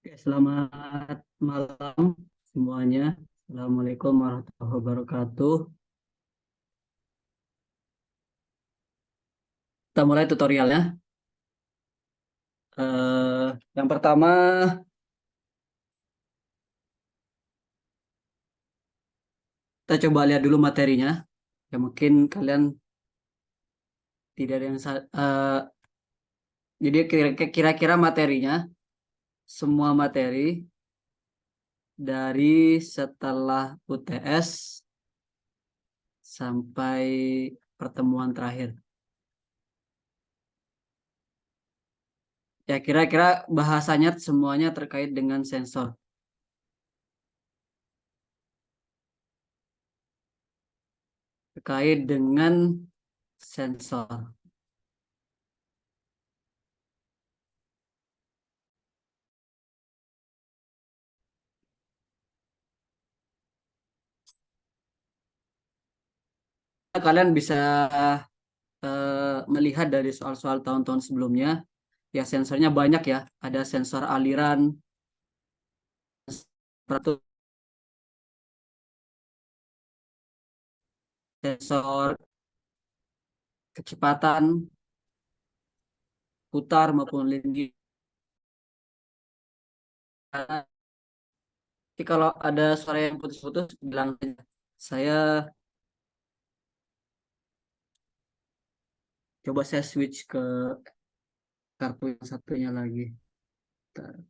Oke, selamat malam semuanya. Assalamualaikum warahmatullahi wabarakatuh. Kita mulai tutorialnya. Yang pertama, kita coba lihat dulu materinya. Ya mungkin kalian tidak ada yang jadi kira-kira materinya, semua materi dari setelah UTS sampai pertemuan terakhir. Ya kira-kira bahasanya semuanya terkait dengan sensor. Terkait dengan sensor. Kalian bisa melihat dari soal-soal tahun-tahun sebelumnya, ya sensornya banyak ya. Ada sensor aliran, sensor sensor kecepatan, putar maupun lingkar. Jadi kalau ada suara yang putus-putus, bilang saja. Saya coba saya switch ke kartu yang satunya lagi. Bentar.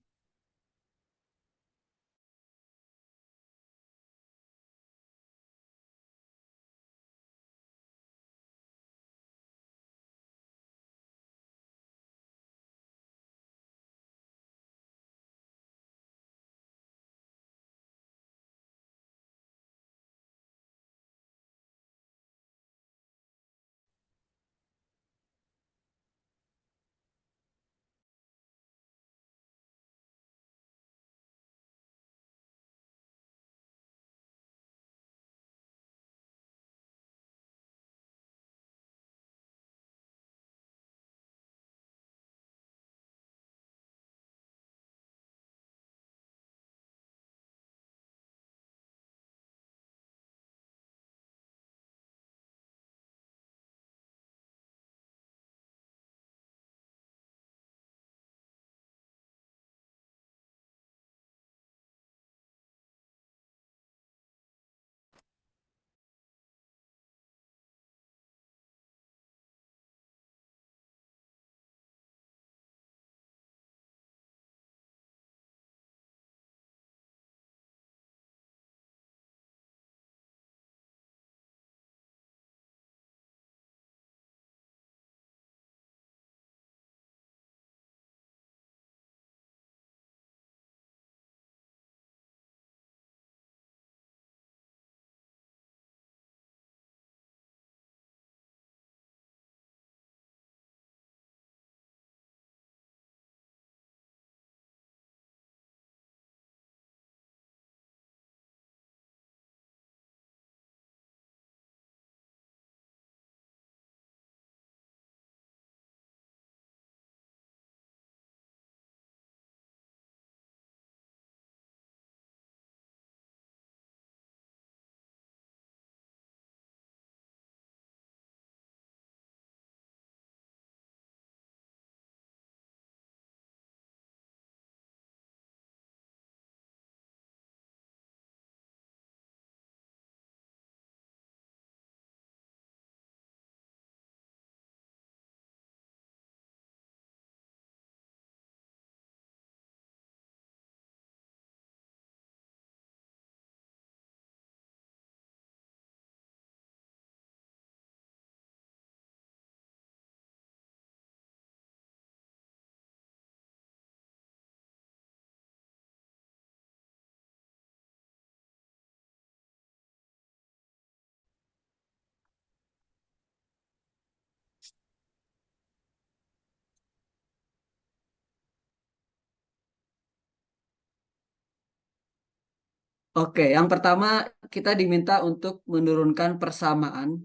Oke, yang pertama kita diminta untuk menurunkan persamaan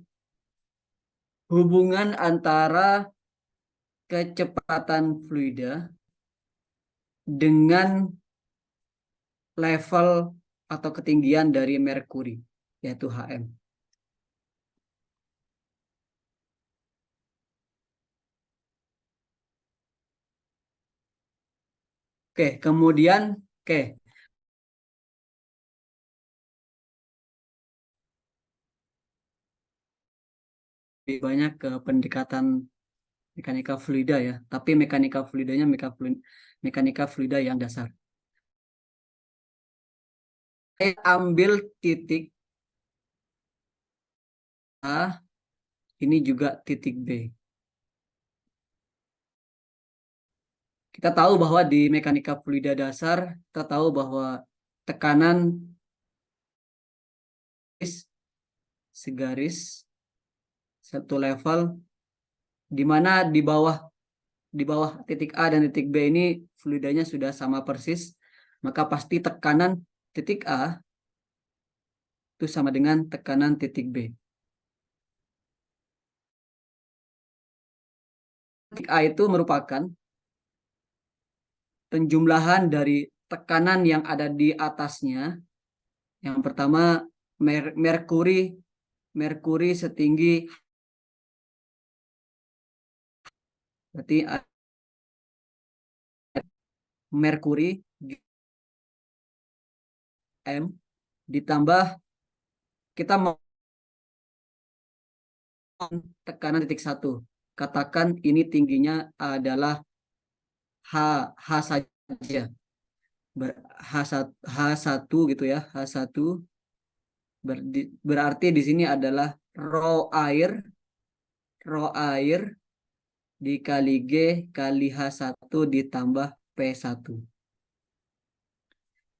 hubungan antara kecepatan fluida dengan level atau ketinggian dari merkuri, yaitu Hm. Oke, kemudian, oke, lebih banyak ke pendekatan mekanika fluida ya, tapi mekanika fluidanya mekanika fluida yang dasar. Saya ambil titik A, ini juga titik B. Kita tahu bahwa di mekanika fluida dasar, kita tahu bahwa tekanan segaris satu level, di mana di bawah titik A dan titik B ini fluidanya sudah sama persis, maka pasti tekanan titik A itu sama dengan tekanan titik B. Titik A itu merupakan penjumlahan dari tekanan yang ada di atasnya. Yang pertama, merkuri merkuri setinggi, berarti merkuri M ditambah, kita mau tekanan titik satu. Katakan ini tingginya adalah H saja. H1 gitu ya, H1 berarti di sini adalah rho air dikali G kali H1 ditambah P1.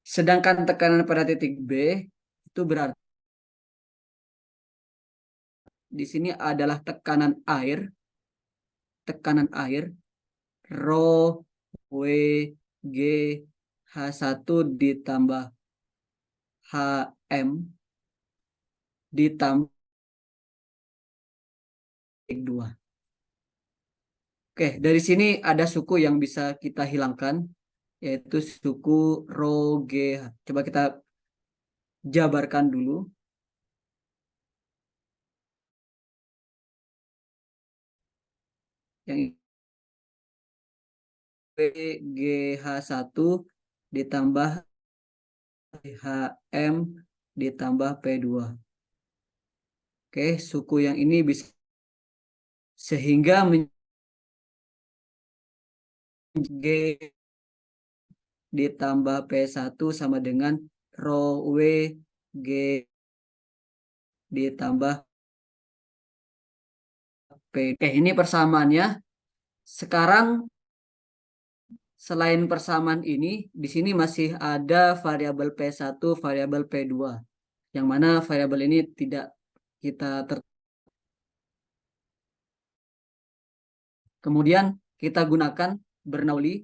Sedangkan tekanan pada titik B itu berarti di sini adalah tekanan air rho W G H1 ditambah HM ditambah 2. Oke, dari sini ada suku yang bisa kita hilangkan, yaitu suku rho G. Coba kita jabarkan dulu. Yang GH1 ditambah HM ditambah P2. Oke, suku yang ini bisa sehingga G ditambah P1 sama dengan rho W G ditambah P. Oke, ini persamaannya. Sekarang selain persamaan ini, di sini masih ada variabel P1, variabel P2. Yang mana variabel ini tidak kita kemudian kita gunakan Bernoulli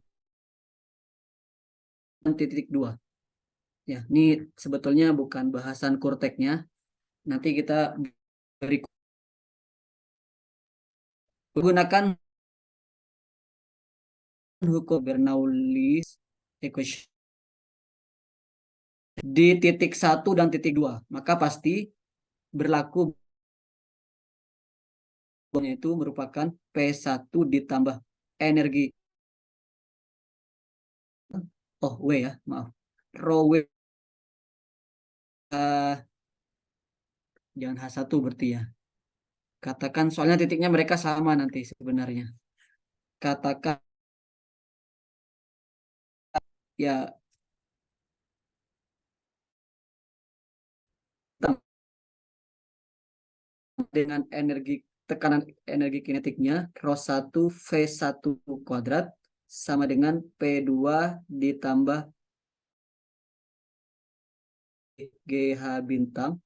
titik 2. Ya, ini sebetulnya bukan bahasan kurteknya. Nanti kita gunakan hukum Bernoulli equation di titik 1 dan titik 2. Maka pasti berlaku itu merupakan P1 ditambah energi W ya, maaf. Rho W jangan H1 berarti ya. Katakan soalnya titiknya mereka sama nanti sebenarnya. Katakan ya dengan tekanan energi kinetiknya rho1 V1 kuadrat sama dengan P2 ditambah GH bintang,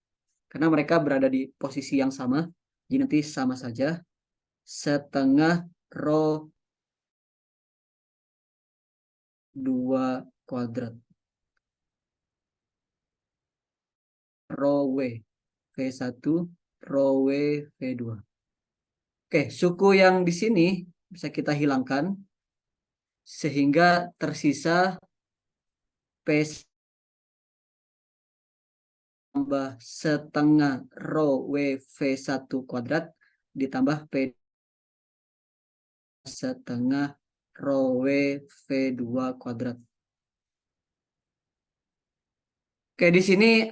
karena mereka berada di posisi yang sama, jadi nanti sama saja, setengah rho 2 kuadrat rho W V1 rho W V2. Oke, suku yang di sini bisa kita hilangkan sehingga tersisa P tambah setengah rho WV1 kuadrat ditambah P setengah rho WV2 kuadrat. Oke, di sini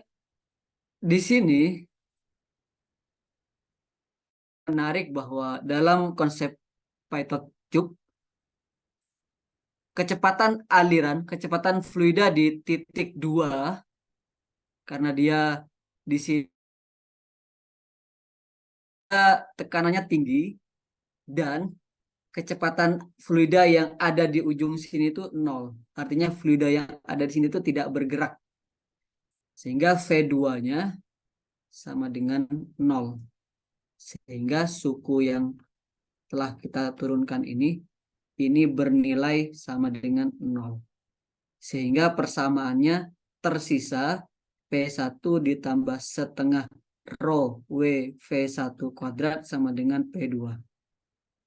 menarik bahwa dalam konsep Python cube kecepatan fluida di titik 2 karena dia di sini tekanannya tinggi dan kecepatan fluida yang ada di ujung sini itu 0. Artinya fluida yang ada di sini itu tidak bergerak. Sehingga V2-nya sama dengan 0. Sehingga suku yang telah kita turunkan ini bernilai sama dengan 0. Sehingga persamaannya tersisa P1 ditambah setengah rho WV1 kuadrat sama dengan P2.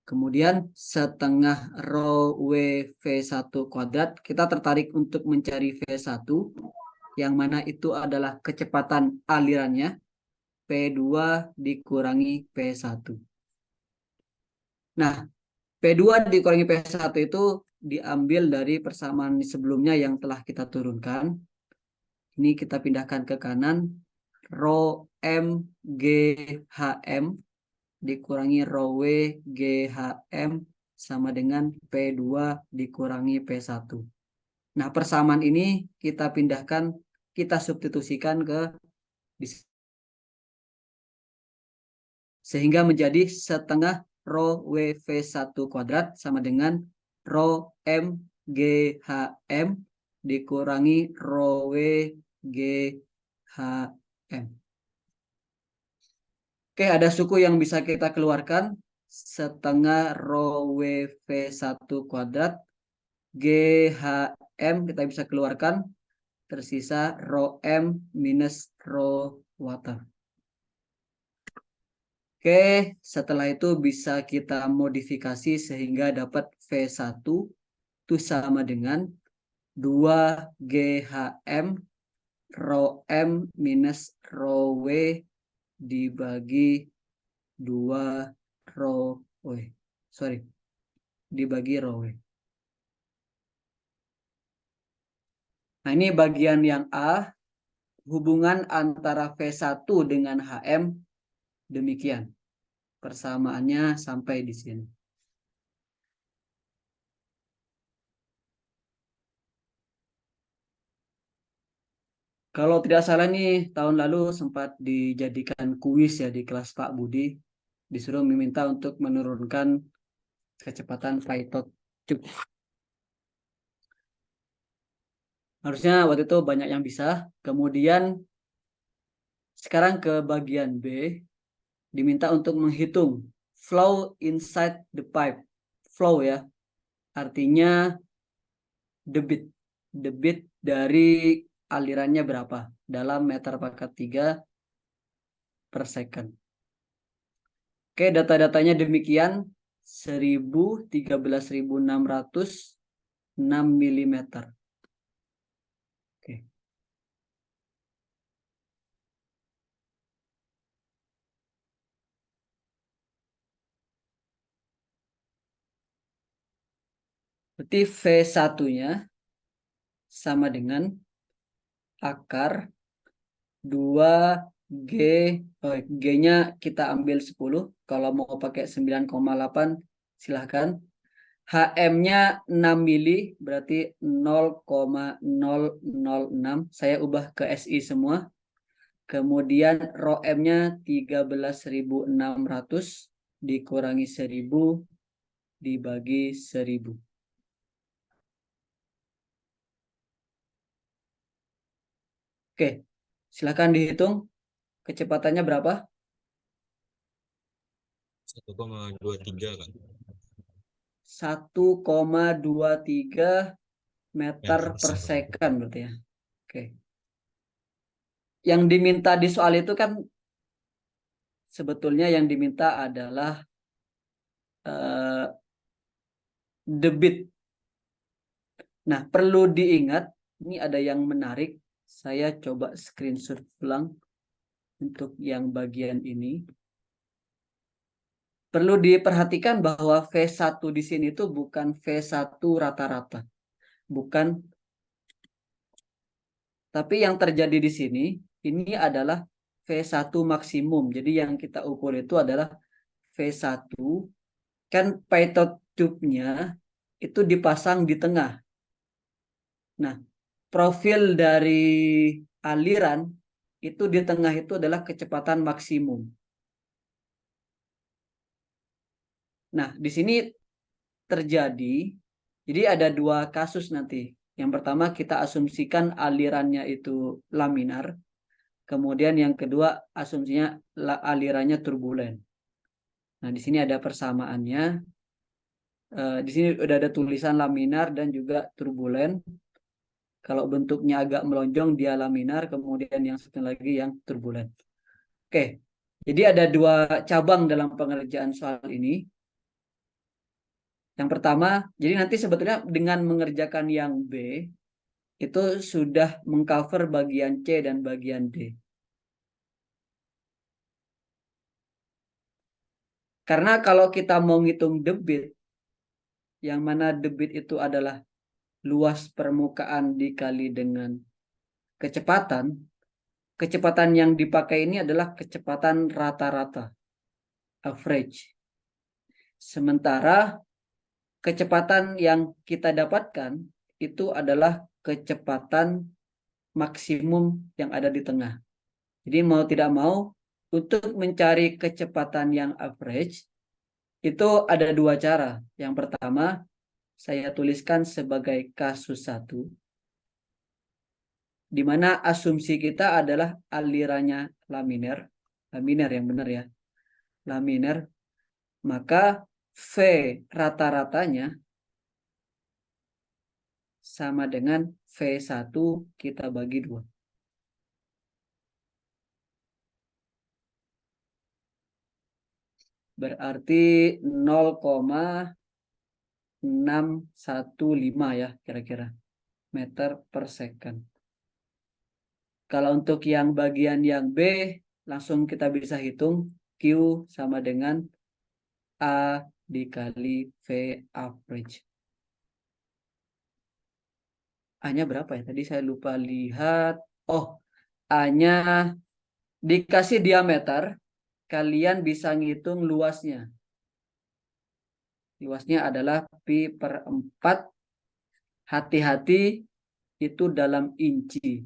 Kemudian setengah rho WV1 kuadrat, kita tertarik untuk mencari V1, yang mana itu adalah kecepatan alirannya, P2 dikurangi P1. Nah, P2 dikurangi P1 itu diambil dari persamaan sebelumnya yang telah kita turunkan. Ini kita pindahkan ke kanan. Rho M GHM dikurangi rho W GHM sama dengan P2 dikurangi P1. Nah, persamaan ini kita pindahkan, kita substitusikan ke sehingga menjadi setengah rho WV1 kuadrat sama dengan rho M GHM dikurangi rho W GHM. Oke, ada suku yang bisa kita keluarkan. Setengah rho WV1 kuadrat GHM kita bisa keluarkan. Tersisa rho M minus rho water. Oke, setelah itu bisa kita modifikasi sehingga dapat V1 itu sama dengan 2 GHM rho M minus rho W dibagi 2 rho W. Dibagi rho W. Nah, ini bagian yang A, hubungan antara V1 dengan HM demikian. Persamaannya sampai di sini. Kalau tidak salah nih, tahun lalu sempat dijadikan kuis ya di kelas Pak Budi. Disuruh meminta untuk menurunkan kecepatan Python cube. Harusnya waktu itu banyak yang bisa. Kemudian sekarang ke bagian B, diminta untuk menghitung flow inside the pipe. Flow ya, artinya debit. Debit dari alirannya berapa dalam meter pangkat 3 per second. Oke, data-datanya demikian. 13.606 mm. Oke. Berarti V1-nya sama dengan akar 2G, G-nya kita ambil 10, kalau mau pakai 9,8 silahkan. HM-nya 6 mili, berarti 0,006, saya ubah ke SI semua. Kemudian rho M-nya 13.600 dikurangi 1000 dibagi 1000. Oke, silakan dihitung kecepatannya berapa? 1,23 kan. 1,23 meter per second berarti ya. Oke. Yang diminta di soal itu kan sebetulnya yang diminta adalah debit. Nah, perlu diingat, ini ada yang menarik. Saya coba screenshot ulang. untuk yang bagian ini. Perlu diperhatikan bahwa V1 di sini itu bukan V1 rata-rata. Bukan. Tapi yang terjadi di sini, ini adalah V1 maksimum. Jadi yang kita ukur itu adalah V1. Kan pitot tube-nya itu dipasang di tengah. Nah, profil dari aliran itu di tengah itu adalah kecepatan maksimum. Nah, di sini terjadi, jadi ada dua kasus nanti. Yang pertama kita asumsikan alirannya itu laminar, kemudian yang kedua asumsinya alirannya turbulen. Nah, di sini ada persamaannya. Di sini udah ada tulisan laminar dan juga turbulen. Kalau bentuknya agak melonjong dia laminar, kemudian yang satu lagi yang turbulen. Oke, jadi ada dua cabang dalam pengerjaan soal ini. Yang pertama, jadi nanti sebetulnya dengan mengerjakan yang B, itu sudah mengcover bagian C dan bagian D. Karena kalau kita mau ngitung debit, yang mana debit itu adalah luas permukaan dikali dengan kecepatan, kecepatan yang dipakai ini adalah kecepatan rata-rata, average. Sementara kecepatan yang kita dapatkan itu adalah kecepatan maksimum yang ada di tengah. Jadi mau tidak mau, untuk mencari kecepatan yang average, itu ada dua cara. Yang pertama, saya tuliskan sebagai kasus 1, di mana asumsi kita adalah alirannya laminer. Laminer yang benar ya. Laminer. Maka V rata-ratanya sama dengan V1 kita bagi 2. Berarti 0,615 ya kira-kira meter per second. Kalau untuk yang bagian yang B, langsung kita bisa hitung Q sama dengan A dikali V average. A-nya berapa ya? Tadi saya lupa lihat. Oh, A-nya dikasih diameter, kalian bisa ngitung luasnya. Luasnya adalah pi per 4. Hati-hati itu dalam inci.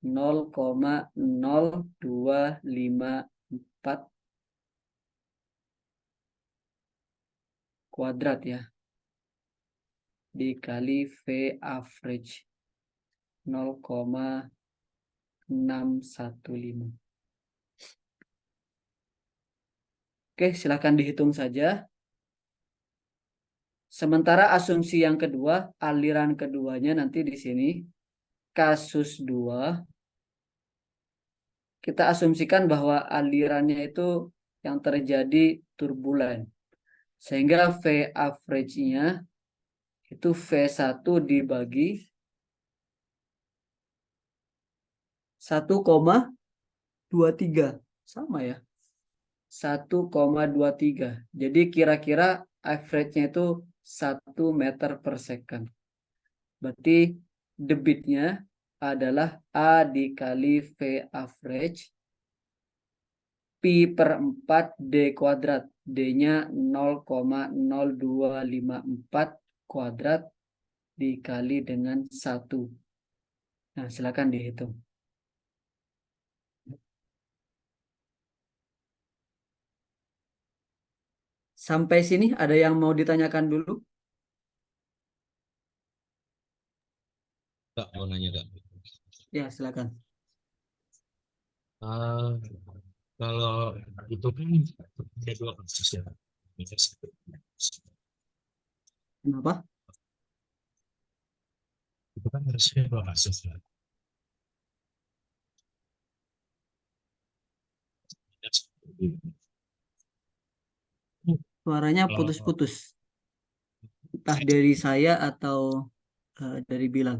0,0254 kuadrat ya. Dikali V average 0,615. Oke, silakan dihitung saja. Sementara asumsi yang kedua, aliran keduanya nanti di sini kasus 2, kita asumsikan bahwa alirannya itu yang terjadi turbulen. Sehingga V average-nya itu V1 dibagi 1,23. Sama ya. 1,23. Jadi kira-kira average-nya itu 1 meter per second. Berarti debitnya adalah A dikali V average pi per 4 D kuadrat. D-nya 0,0254 kuadrat dikali dengan 1. Nah, silakan dihitung. Sampai sini ada yang mau ditanyakan dulu? Tak mau nanya tak. Ya, silakan. Ah, kalau itu kan ada dua kasus ya. Kenapa? Itu kan harusnya dua kasus ya. Suaranya Kalau putus-putus. Entah dari saya atau dari Bilal.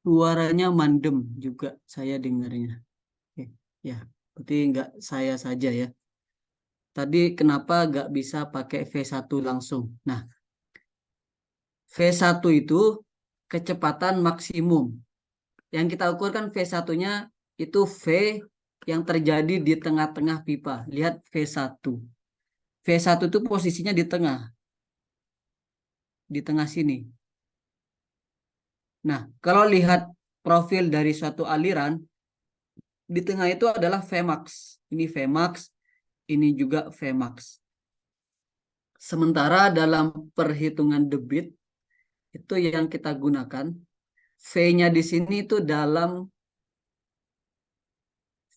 Suaranya mandem juga saya dengarnya. Oke, ya, berarti nggak saya saja ya. Tadi kenapa nggak bisa pakai V1 langsung? Nah, V1 itu kecepatan maksimum. Yang kita ukur kan V1-nya itu V yang terjadi di tengah-tengah pipa. Lihat V1. V1 itu posisinya di tengah sini. Nah, kalau lihat profil dari suatu aliran, di tengah itu adalah Vmax. Ini Vmax, ini juga Vmax. Sementara dalam perhitungan debit, itu yang kita gunakan, V-nya di sini itu dalam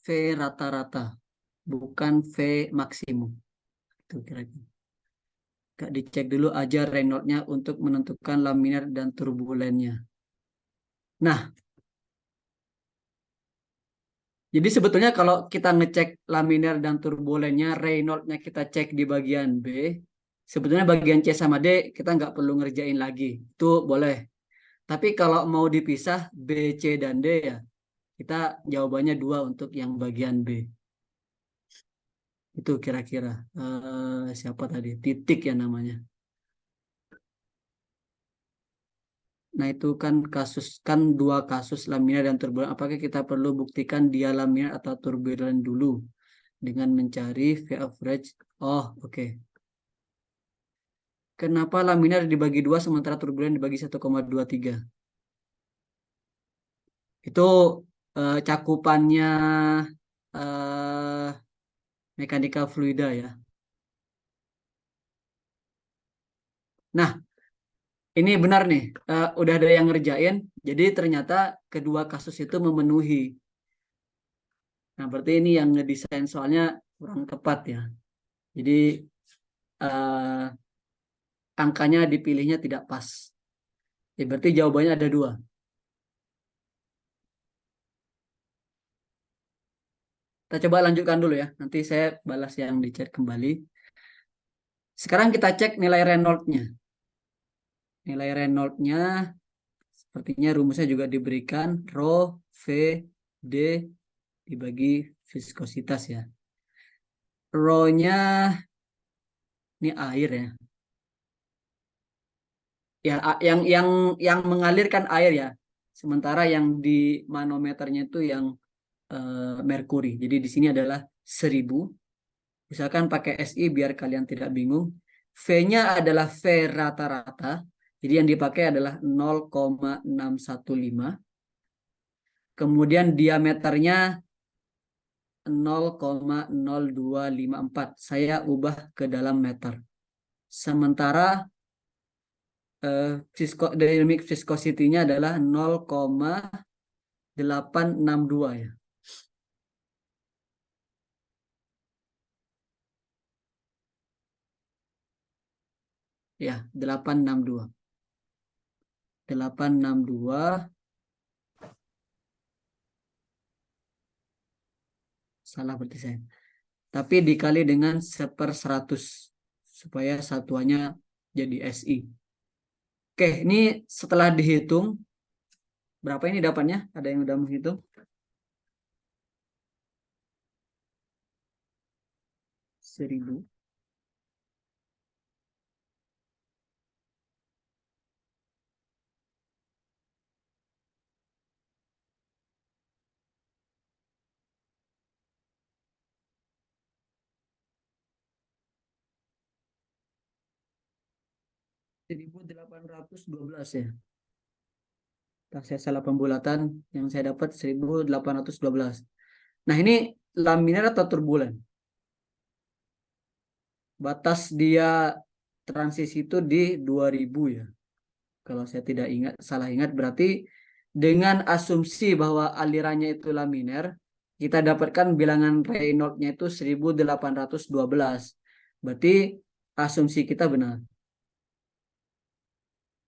V rata-rata, bukan V maksimum. Itu kira-kira. Kak dicek dulu aja Reynolds-nya untuk menentukan laminar dan turbulennya. Nah, jadi sebetulnya kalau kita ngecek laminar dan turbulennya, Reynolds-nya kita cek di bagian B, sebetulnya bagian C sama D kita nggak perlu ngerjain lagi. Itu boleh. Tapi kalau mau dipisah B, C, dan D ya, kita jawabannya 2 untuk yang bagian B. Itu kira-kira siapa tadi? Titik ya namanya. Nah, itu kan kasus kan 2 kasus laminar dan turbulen. Apakah kita perlu buktikan dia laminar atau turbulen dulu dengan mencari V average? Oh, oke. Kenapa laminar dibagi 2 sementara turbulen dibagi 1,23? Itu cakupannya eh, mekanika fluida ya. Nah, ini benar nih. Udah ada yang ngerjain. Jadi ternyata kedua kasus itu memenuhi. Nah, berarti ini yang ngedesain soalnya kurang tepat ya. Jadi eh, angkanya dipilihnya tidak pas. Ya, berarti jawabannya ada 2. Kita coba lanjutkan dulu ya. Nanti saya balas yang di chat kembali. Sekarang kita cek nilai Reynolds-nya. Nilai Reynolds-nya sepertinya rumusnya juga diberikan. Rho V D dibagi viskositas ya. Rho-nya ini air ya. Ya, yang mengalirkan air ya. Sementara yang di manometernya itu yang merkuri. Jadi di sini adalah 1000. Misalkan pakai SI biar kalian tidak bingung. V-nya adalah V rata-rata. Jadi yang dipakai adalah 0,615. Kemudian diameternya 0,0254. Saya ubah ke dalam meter. Sementara dynamic viscosity-nya adalah 0,862 ya. Ya, 862. 862 salah berarti saya. Tapi dikali dengan 1/100 supaya satuannya jadi SI. Oke, ini setelah dihitung berapa ini dapatnya? Ada yang udah menghitung? 1000. 1812 ya. Tak saya salah pembulatan, yang saya dapat 1812. Nah, ini laminar atau turbulen? Batas dia transisi itu di 2000 ya. Kalau saya tidak salah ingat berarti dengan asumsi bahwa alirannya itu laminar, kita dapatkan bilangan Reynolds-nya itu 1812. Berarti asumsi kita benar.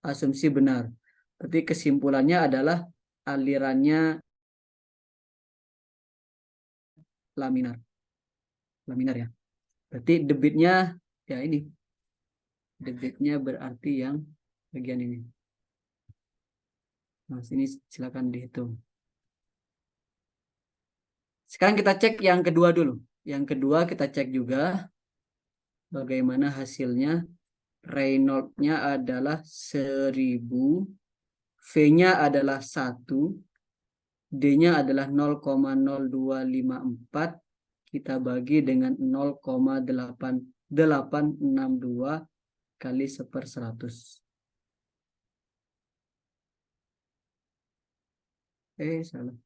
Asumsi benar. Berarti kesimpulannya adalah alirannya laminar. Laminar ya. Berarti debitnya ya ini. Debitnya berarti yang bagian ini. Nah, sini silakan dihitung. Sekarang kita cek yang kedua dulu. Yang kedua kita cek juga bagaimana hasilnya. Reynolds-nya adalah 1000, V-nya adalah 1, D-nya adalah 0,0254, kita bagi dengan 0,8862 kali 1/100. Salah.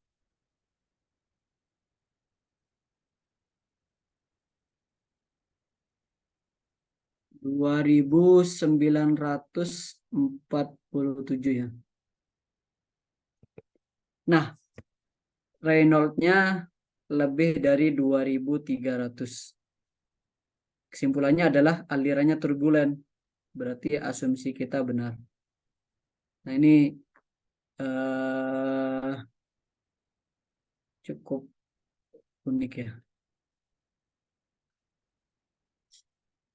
2947 ya. Nah, Reynolds-nya lebih dari 2300. Kesimpulannya adalah alirannya turbulen. Berarti asumsi kita benar. Nah, ini cukup unik ya.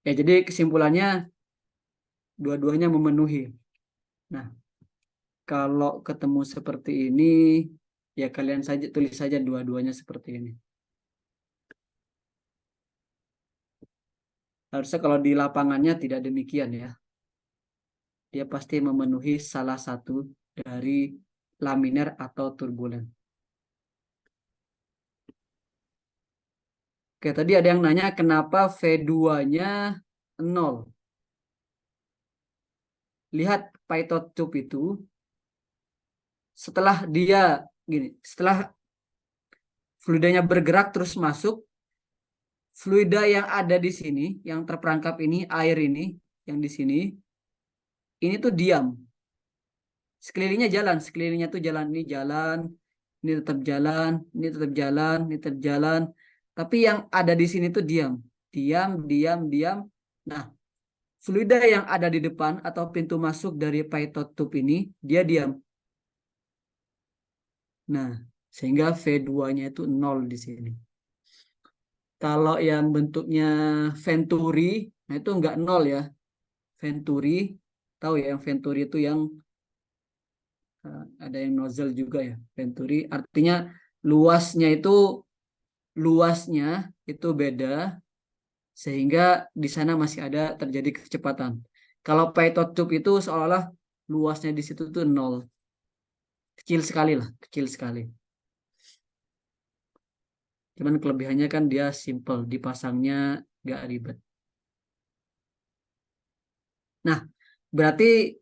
Ya, jadi kesimpulannya dua-duanya memenuhi. Nah, kalau ketemu seperti ini, ya kalian saja tulis saja dua-duanya seperti ini. Harusnya kalau di lapangannya tidak demikian ya. Dia pasti memenuhi salah satu dari laminer atau turbulen. Oke, tadi ada yang nanya kenapa V2-nya 0. Lihat Python tube itu setelah dia gini, setelah fluidanya bergerak terus masuk, fluida yang ada di sini, yang terperangkap ini, air ini, yang di sini, ini tuh diam. Sekelilingnya jalan, sekelilingnya tuh jalan, ini tetap jalan, ini tetap jalan, ini tetap jalan. Tapi yang ada di sini tuh diam, diam, diam, diam. Nah, fluida yang ada di depan atau pintu masuk dari Python tube ini, dia diam. Nah, sehingga V2-nya itu 0 di sini. Kalau yang bentuknya Venturi, nah itu enggak 0 ya. Venturi, tahu ya yang Venturi itu yang ada yang nozzle juga ya. Venturi artinya luasnya itu beda sehingga di sana masih ada terjadi kecepatan. Kalau Python tube itu seolah-olah luasnya di situ tuh 0. Kecil sekali lah, kecil sekali. Cuman kelebihannya kan dia simple, dipasangnya nggak ribet. Nah, berarti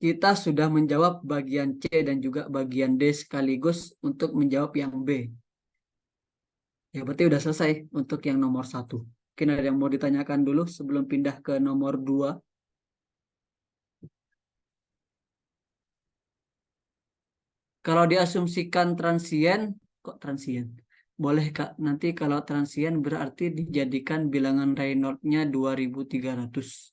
kita sudah menjawab bagian C dan juga bagian D sekaligus untuk menjawab yang B. Ya, berarti udah selesai untuk yang nomor 1. Mungkin ada yang mau ditanyakan dulu sebelum pindah ke nomor 2. Kalau diasumsikan transien, kok transien? Boleh Kak, nanti kalau transien berarti dijadikan bilangan Reynolds-nya 2300.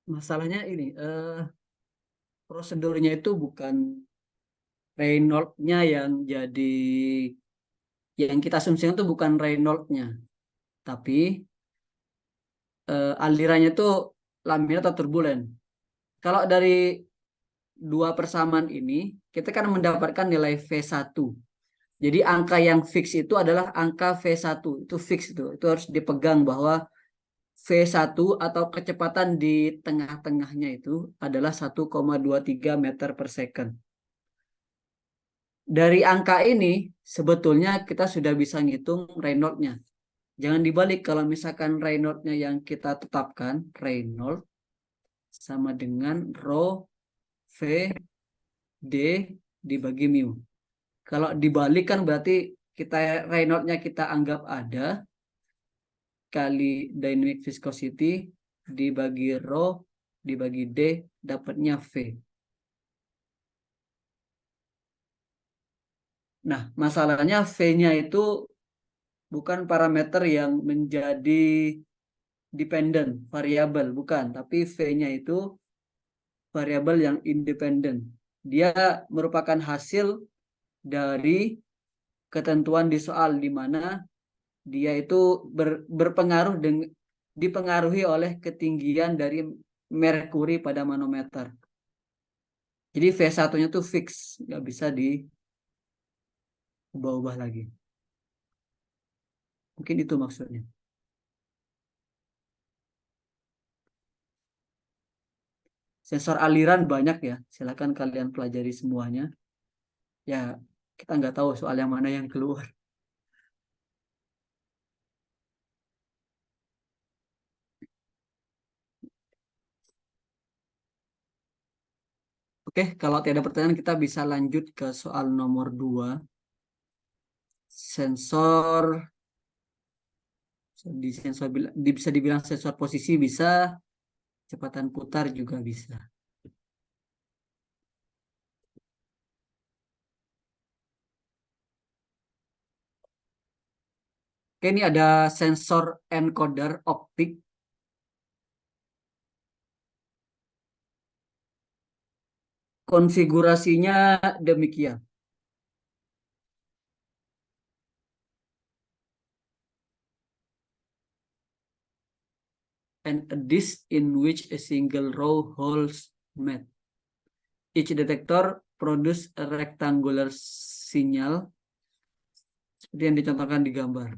Masalahnya ini, prosedurnya itu bukan Reynolds-nya yang kita asumsikan itu bukan Reynolds-nya, tapi alirannya itu laminar atau turbulen. Kalau dari dua persamaan ini, kita kan mendapatkan nilai V1. Jadi angka yang fix itu adalah angka V1. Itu fix itu. Itu harus dipegang bahwa V1 atau kecepatan di tengah-tengahnya itu adalah 1,23 meter per second. Dari angka ini sebetulnya kita sudah bisa ngitung Reynolds-nya. Jangan dibalik, kalau misalkan Reynolds-nya yang kita tetapkan, Reynolds sama dengan rho V D dibagi mu. Kalau dibalik kan berarti kita Reynolds-nya kita anggap ada, kali dynamic viscosity dibagi rho dibagi D dapatnya V. Nah, masalahnya V-nya itu bukan parameter yang menjadi dependent, variabel, bukan. Tapi V-nya itu variabel yang independen. Dia merupakan hasil dari ketentuan di soal, di mana dia itu berpengaruh dengan dipengaruhi oleh ketinggian dari merkuri pada manometer. Jadi V1-nya tuh fix, nggak bisa diubah-ubah lagi. Mungkin itu maksudnya. Sensor aliran banyak ya, silakan kalian pelajari semuanya. Ya, kita nggak tahu soal yang mana yang keluar. Oke, kalau tidak ada pertanyaan kita bisa lanjut ke soal nomor 2. Sensor, bisa dibilang sensor posisi bisa, kecepatan putar juga bisa. Oke, ini ada sensor encoder optik. Konfigurasinya demikian. And a disk in which a single row holds met. Each detector produce a rectangular signal seperti yang dicontohkan di gambar.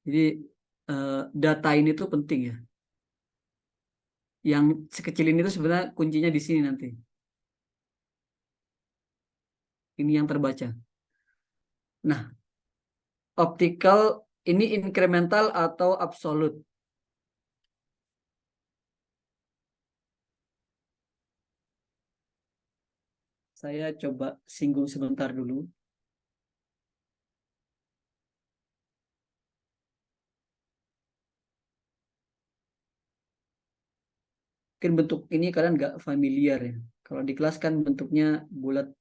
Jadi data ini tuh penting ya. Yang sekecil ini tuh sebenarnya kuncinya di sini nanti. Ini yang terbaca. Nah, optical ini incremental atau absolut? Saya coba singgung sebentar dulu. Mungkin bentuk ini kalian nggak familiar ya. Kalau di kelas kan bentuknya bulat.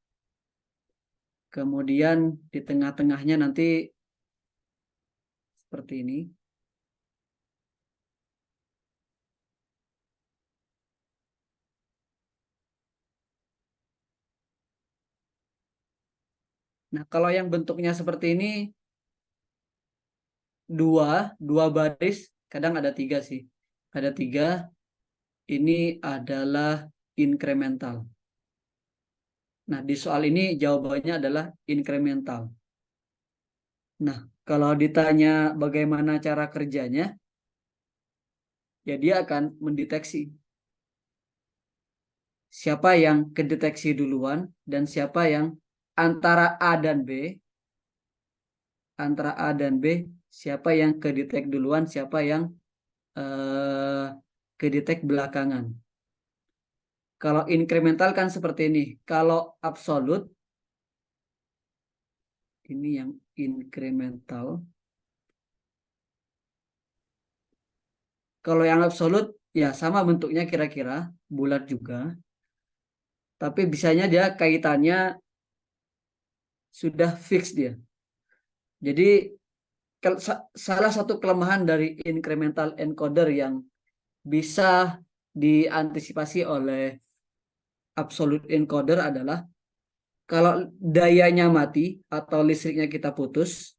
Kemudian di tengah-tengahnya nanti seperti ini. Nah, kalau yang bentuknya seperti ini, dua baris, kadang ada 3 sih. Ada 3, ini adalah incremental. Nah, di soal ini jawabannya adalah incremental. Nah, kalau ditanya bagaimana cara kerjanya, ya dia akan mendeteksi siapa yang kedeteksi duluan dan siapa yang antara A dan B, siapa yang kedetek duluan, siapa yang kedetek belakangan. Kalau incremental kan seperti ini. Kalau absolut, ini yang incremental. Kalau yang absolut, ya sama bentuknya kira-kira, bulat juga. Tapi bisanya dia kaitannya sudah fix dia. Jadi salah satu kelemahan dari incremental encoder yang bisa diantisipasi oleh absolute encoder adalah kalau dayanya mati atau listriknya kita putus,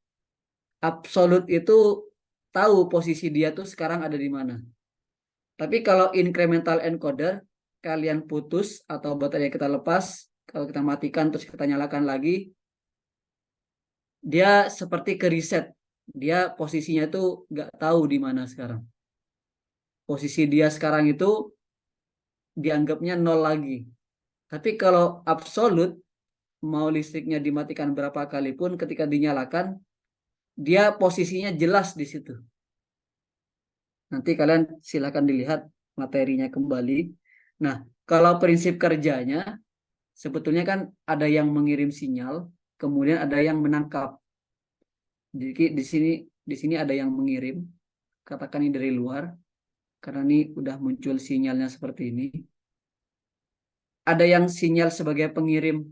absolut itu tahu posisi dia tuh sekarang ada di mana. Tapi kalau incremental encoder, kalian putus atau baterai kita lepas, kalau kita matikan terus kita nyalakan lagi, dia seperti ke reset. Dia posisinya itu nggak tahu di mana sekarang. Posisi dia sekarang itu dianggapnya nol lagi. Tapi kalau absolut, mau listriknya dimatikan berapa kali pun ketika dinyalakan, dia posisinya jelas di situ. Nanti kalian silakan dilihat materinya kembali. Nah, kalau prinsip kerjanya sebetulnya kan ada yang mengirim sinyal, kemudian ada yang menangkap. Jadi di sini di sini ada yang mengirim, katakan ini dari luar, karena ini udah muncul sinyalnya seperti ini. Ada yang sinyal sebagai pengirim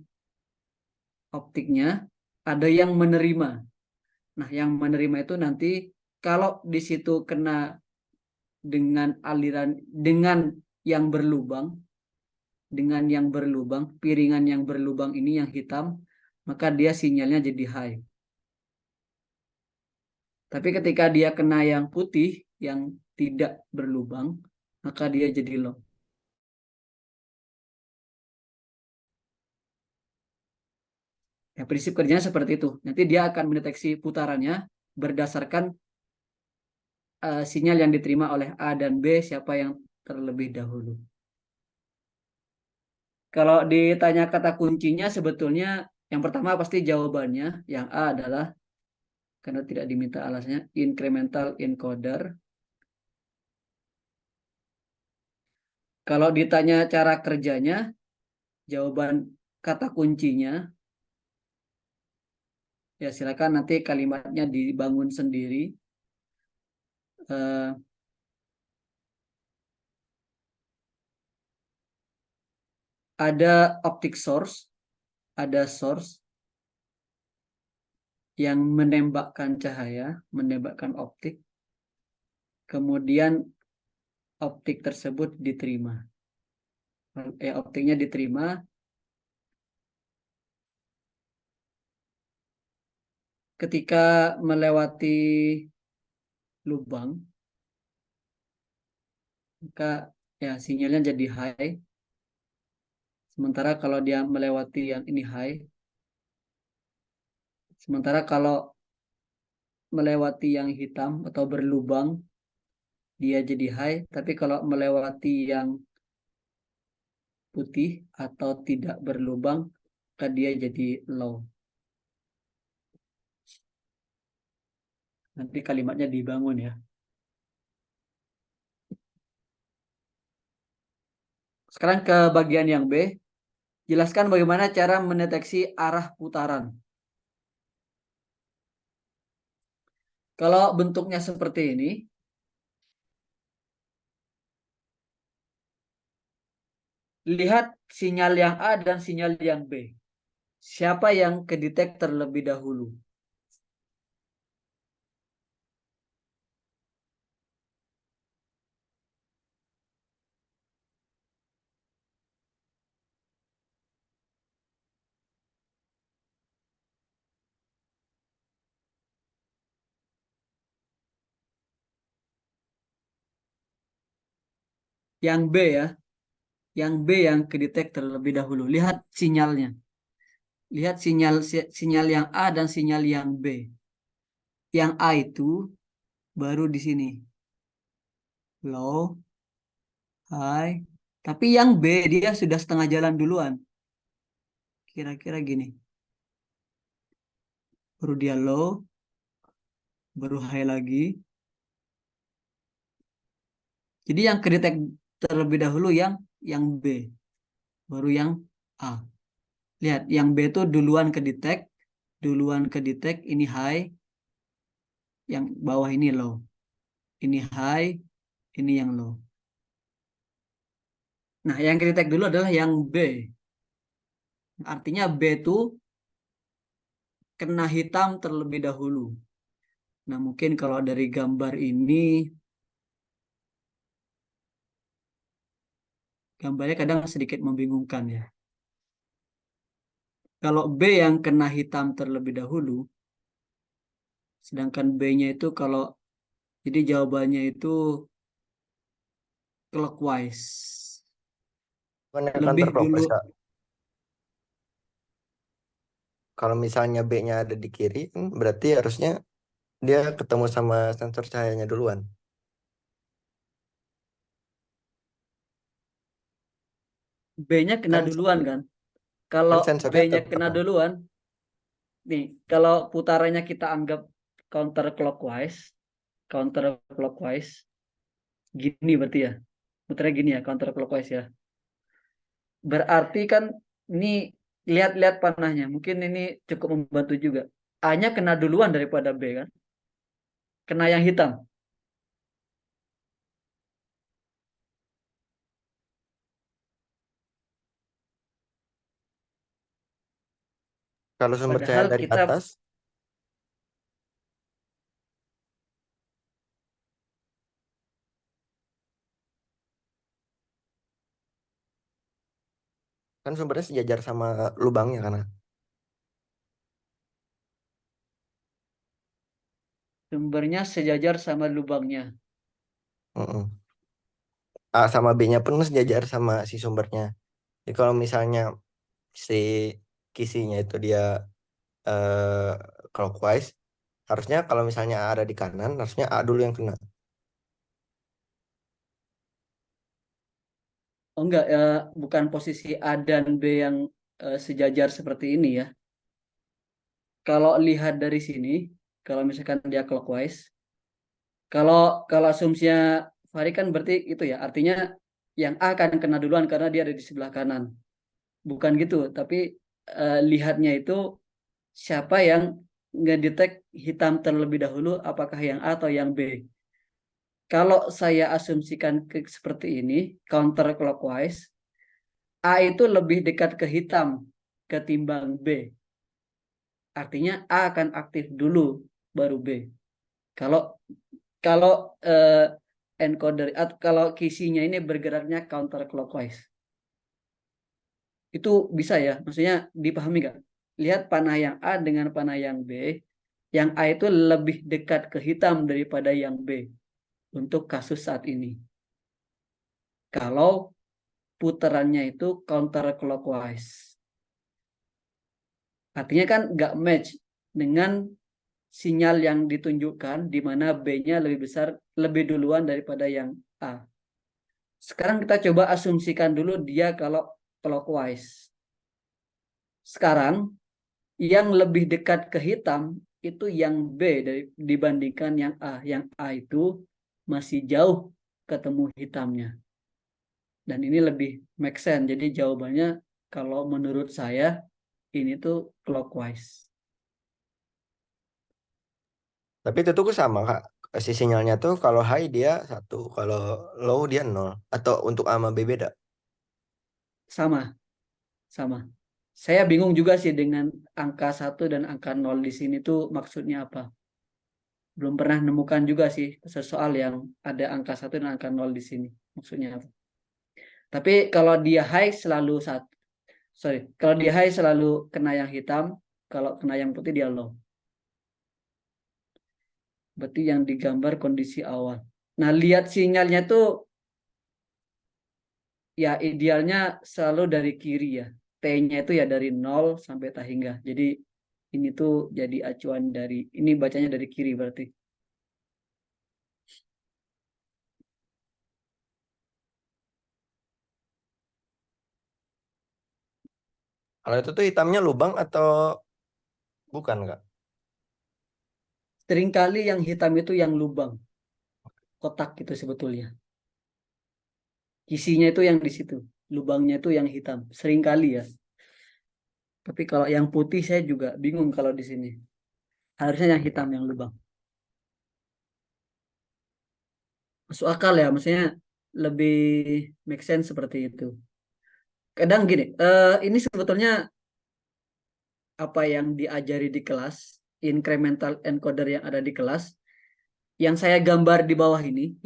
optiknya, ada yang menerima. Nah, yang menerima itu nanti kalau di situ kena dengan aliran dengan yang berlubang, piringan yang berlubang ini yang hitam, maka dia sinyalnya jadi high. Tapi ketika dia kena yang putih, yang tidak berlubang, maka dia jadi low. Ya, prinsip kerjanya seperti itu. Nanti dia akan mendeteksi putarannya berdasarkan sinyal yang diterima oleh A dan B, siapa yang terlebih dahulu. Kalau ditanya kata kuncinya, sebetulnya yang pertama pasti jawabannya, yang A adalah, karena tidak diminta alasnya, incremental encoder. Kalau ditanya cara kerjanya, jawaban kata kuncinya, ya silakan nanti kalimatnya dibangun sendiri. Eh, ada optic source, ada source yang menembakkan cahaya, menembakkan optik. Kemudian optik tersebut diterima. Optiknya diterima. Ketika melewati lubang, maka ya sinyalnya jadi high. Sementara kalau dia melewati yang ini high, sementara kalau melewati yang hitam atau berlubang, dia jadi high. Tapi kalau melewati yang putih atau tidak berlubang, maka dia jadi low. Nanti kalimatnya dibangun ya. Sekarang ke bagian yang B. Jelaskan bagaimana cara mendeteksi arah putaran. Kalau bentuknya seperti ini, lihat sinyal yang A dan sinyal yang B. Siapa yang kedetek terlebih dahulu? Yang B ya. Yang B yang kedetek terlebih dahulu. Lihat sinyalnya. Lihat sinyal yang A dan sinyal yang B. Yang A itu baru di sini. Low, high. Tapi yang B dia sudah setengah jalan duluan. Kira-kira gini. Baru dia low, baru high lagi. Jadi yang kedetek terlebih dahulu yang B, baru yang A. Lihat, yang B itu duluan kedetek ini high, yang bawah ini low. Ini high, ini yang low. Nah, yang kedetek dulu adalah yang B. Artinya B itu kena hitam terlebih dahulu. Nah, mungkin kalau dari gambar ini, gambarnya kadang sedikit membingungkan ya. Kalau B yang kena hitam terlebih dahulu, sedangkan B-nya itu kalau, jadi jawabannya itu clockwise. Bukannya Lebih counter dulu, clockwise, Kak. Kalau misalnya B-nya ada di kiri, berarti harusnya dia ketemu sama sensor cahayanya duluan. B-nya kena Kan duluan kan. kan Kalau sensornya ke B-nya kena belakang. duluan, nih, kalau putarannya kita anggap counterclockwise, counterclockwise, gini berarti ya. Putarnya gini ya, counterclockwise ya. Berarti kan ini lihat-lihat panahnya. Mungkin ini cukup membantu juga. A-nya kena duluan daripada B kan. kena yang hitam. Kalau sumber cahaya Padahal dari kita atas, kan sumbernya sejajar sama lubangnya karena. sumbernya sejajar sama lubangnya. Mm-mm. A sama B-nya pun sejajar sama si sumbernya. Jadi kalau misalnya si kisinya itu dia eh, clockwise, harusnya kalau misalnya A ada di kanan, harusnya A dulu yang kena. Oh enggak, bukan posisi A dan B yang sejajar seperti ini ya. Kalau lihat dari sini, kalau misalkan dia clockwise, kalau kalau asumsinya Fahri kan berarti itu ya, artinya yang A akan kena duluan karena dia ada di sebelah kanan. Bukan gitu, tapi lihatnya itu siapa yang ngedetek hitam terlebih dahulu, apakah yang A atau yang B. Kalau saya asumsikan seperti ini, counter clockwise, A itu lebih dekat ke hitam ketimbang B. Artinya A akan aktif dulu, baru B. Kalau kalau encoder atau kalau kisinya ini bergeraknya counter clockwise, itu bisa ya, maksudnya dipahami nggak? Lihat panah yang A dengan panah yang B, yang A itu lebih dekat ke hitam daripada yang B untuk kasus saat ini. Kalau putarannya itu counter clockwise, artinya kan nggak match dengan sinyal yang ditunjukkan di mana B-nya lebih besar, lebih duluan daripada yang A. Sekarang kita coba asumsikan dulu dia kalau clockwise. Sekarang yang lebih dekat ke hitam itu yang B dibandingkan yang A. Yang A itu masih jauh ketemu hitamnya. Dan ini lebih make sense. Jadi jawabannya kalau menurut saya ini tuh clockwise. Tapi itu tuh sama Kak. Si sinyalnya tuh kalau high dia satu, kalau low dia nol. Atau untuk A sama B beda. Sama, sama. Saya bingung juga sih dengan angka 1 dan angka 0 di sini tuh maksudnya apa. Belum pernah nemukan juga sih sesoal yang ada angka 1 dan angka 0 di sini. Maksudnya apa. Tapi kalau dia high selalu satu. Sorry, kalau dia high selalu kena yang hitam, kalau kena yang putih dia low. Berarti yang digambar kondisi awal. Nah, lihat sinyalnya tuh ya idealnya selalu dari kiri ya. T-nya itu ya dari 0 sampai tak hingga. Jadi ini tuh jadi acuan dari, ini bacanya dari kiri berarti. Kalau itu tuh hitamnya lubang atau bukan Kak? Seringkali yang hitam itu yang lubang, kotak gitu sebetulnya. Isinya itu yang di situ, lubangnya itu yang hitam. Seringkali ya. Tapi kalau yang putih saya juga bingung kalau di sini. Harusnya yang hitam yang lubang. Masuk akal ya, maksudnya lebih make sense seperti itu. Kadang gini, ini sebetulnya apa yang diajari di kelas, incremental encoder yang ada di kelas, yang saya gambar di bawah ini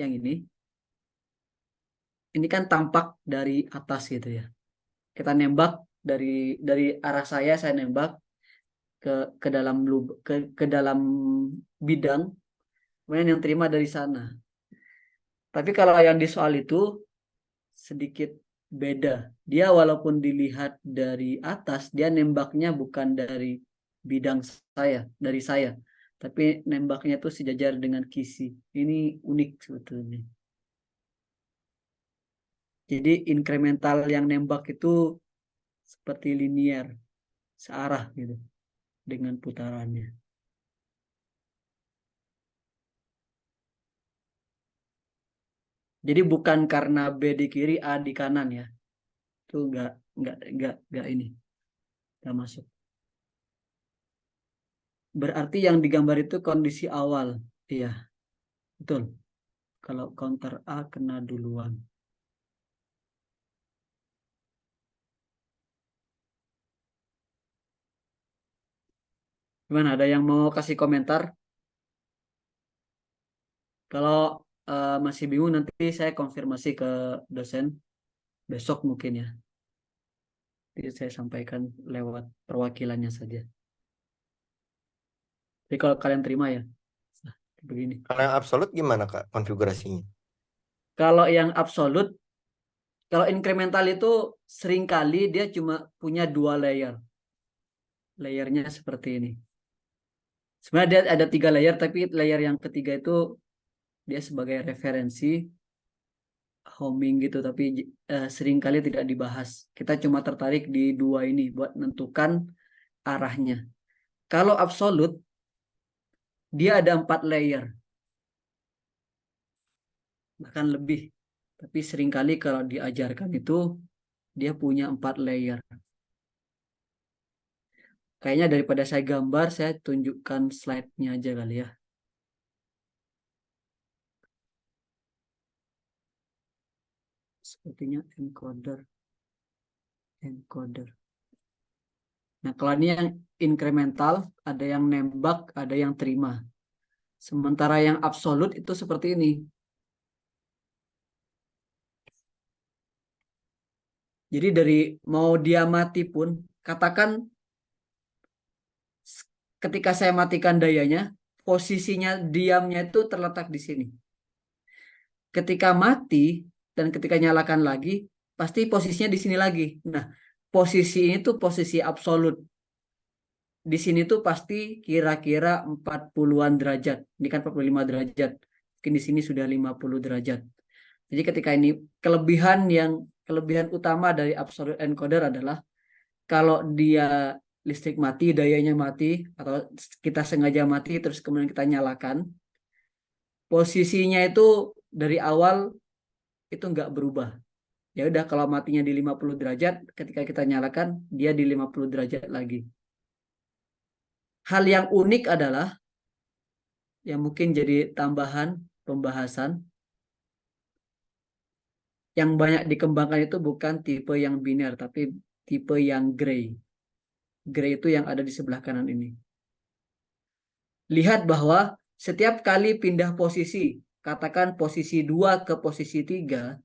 kan tampak dari atas gitu ya. Kita nembak dari arah saya nembak ke ke dalam ke dalam bidang, kemudian yang terima dari sana. Tapi kalau yang di soal itu sedikit beda. Dia walaupun dilihat dari atas, dia nembaknya bukan dari bidang dari saya, tapi nembaknya itu sejajar dengan kisi. Ini unik sebetulnya. Jadi incremental yang nembak itu seperti linear, searah gitu dengan putarannya. Jadi bukan karena B di kiri, A di kanan ya. Itu enggak ini, enggak masuk. Berarti yang digambar itu kondisi awal. Iya. Betul. Kalau counter A kena duluan. Gimana? Ada yang mau kasih komentar? Kalau masih bingung nanti saya konfirmasi ke dosen besok mungkin ya. Jadi saya sampaikan lewat perwakilannya saja. Jadi kalau kalian terima ya, nah, begini. Karena yang absolut gimana Kak konfigurasinya? Kalau yang absolut, kalau incremental itu seringkali dia cuma punya 2 layer. Layernya seperti ini. Sebenarnya dia ada 3 layer, tapi layer yang ketiga itu dia sebagai referensi homing gitu, tapi seringkali tidak dibahas. Kita cuma tertarik di 2 ini buat menentukan arahnya. Kalau absolut, dia ada 4 layer, bahkan lebih. Tapi seringkali kalau diajarkan itu dia punya 4 layer. Kayaknya daripada saya gambar, saya tunjukkan slide-nya aja kali ya. Sepertinya encoder. Encoder. Nah, kalau ini yang incremental, ada yang nembak, ada yang terima. Sementara yang absolut itu seperti ini. Jadi dari mau dia mati pun, katakan ketika saya matikan dayanya, posisinya diamnya itu terletak di sini. Ketika mati dan ketika nyalakan lagi, pasti posisinya di sini lagi. Nah, posisi ini tuh posisi absolut. Di sini tuh pasti kira-kira 40-an derajat. Ini kan 45 derajat. Mungkin di sini sudah 50 derajat. Jadi ketika ini kelebihan utama dari absolute encoder adalah kalau dia listrik mati, dayanya mati, atau kita sengaja mati terus kemudian kita nyalakan, posisinya itu dari awal itu nggak berubah. Ya udah, kalau matinya di 50 derajat, ketika kita nyalakan dia di 50 derajat lagi. Hal yang unik adalah yang mungkin jadi tambahan pembahasan, yang banyak dikembangkan itu bukan tipe yang biner tapi tipe yang gray. Gray itu yang ada di sebelah kanan ini. Lihat bahwa setiap kali pindah posisi, katakan posisi 2 ke posisi 3,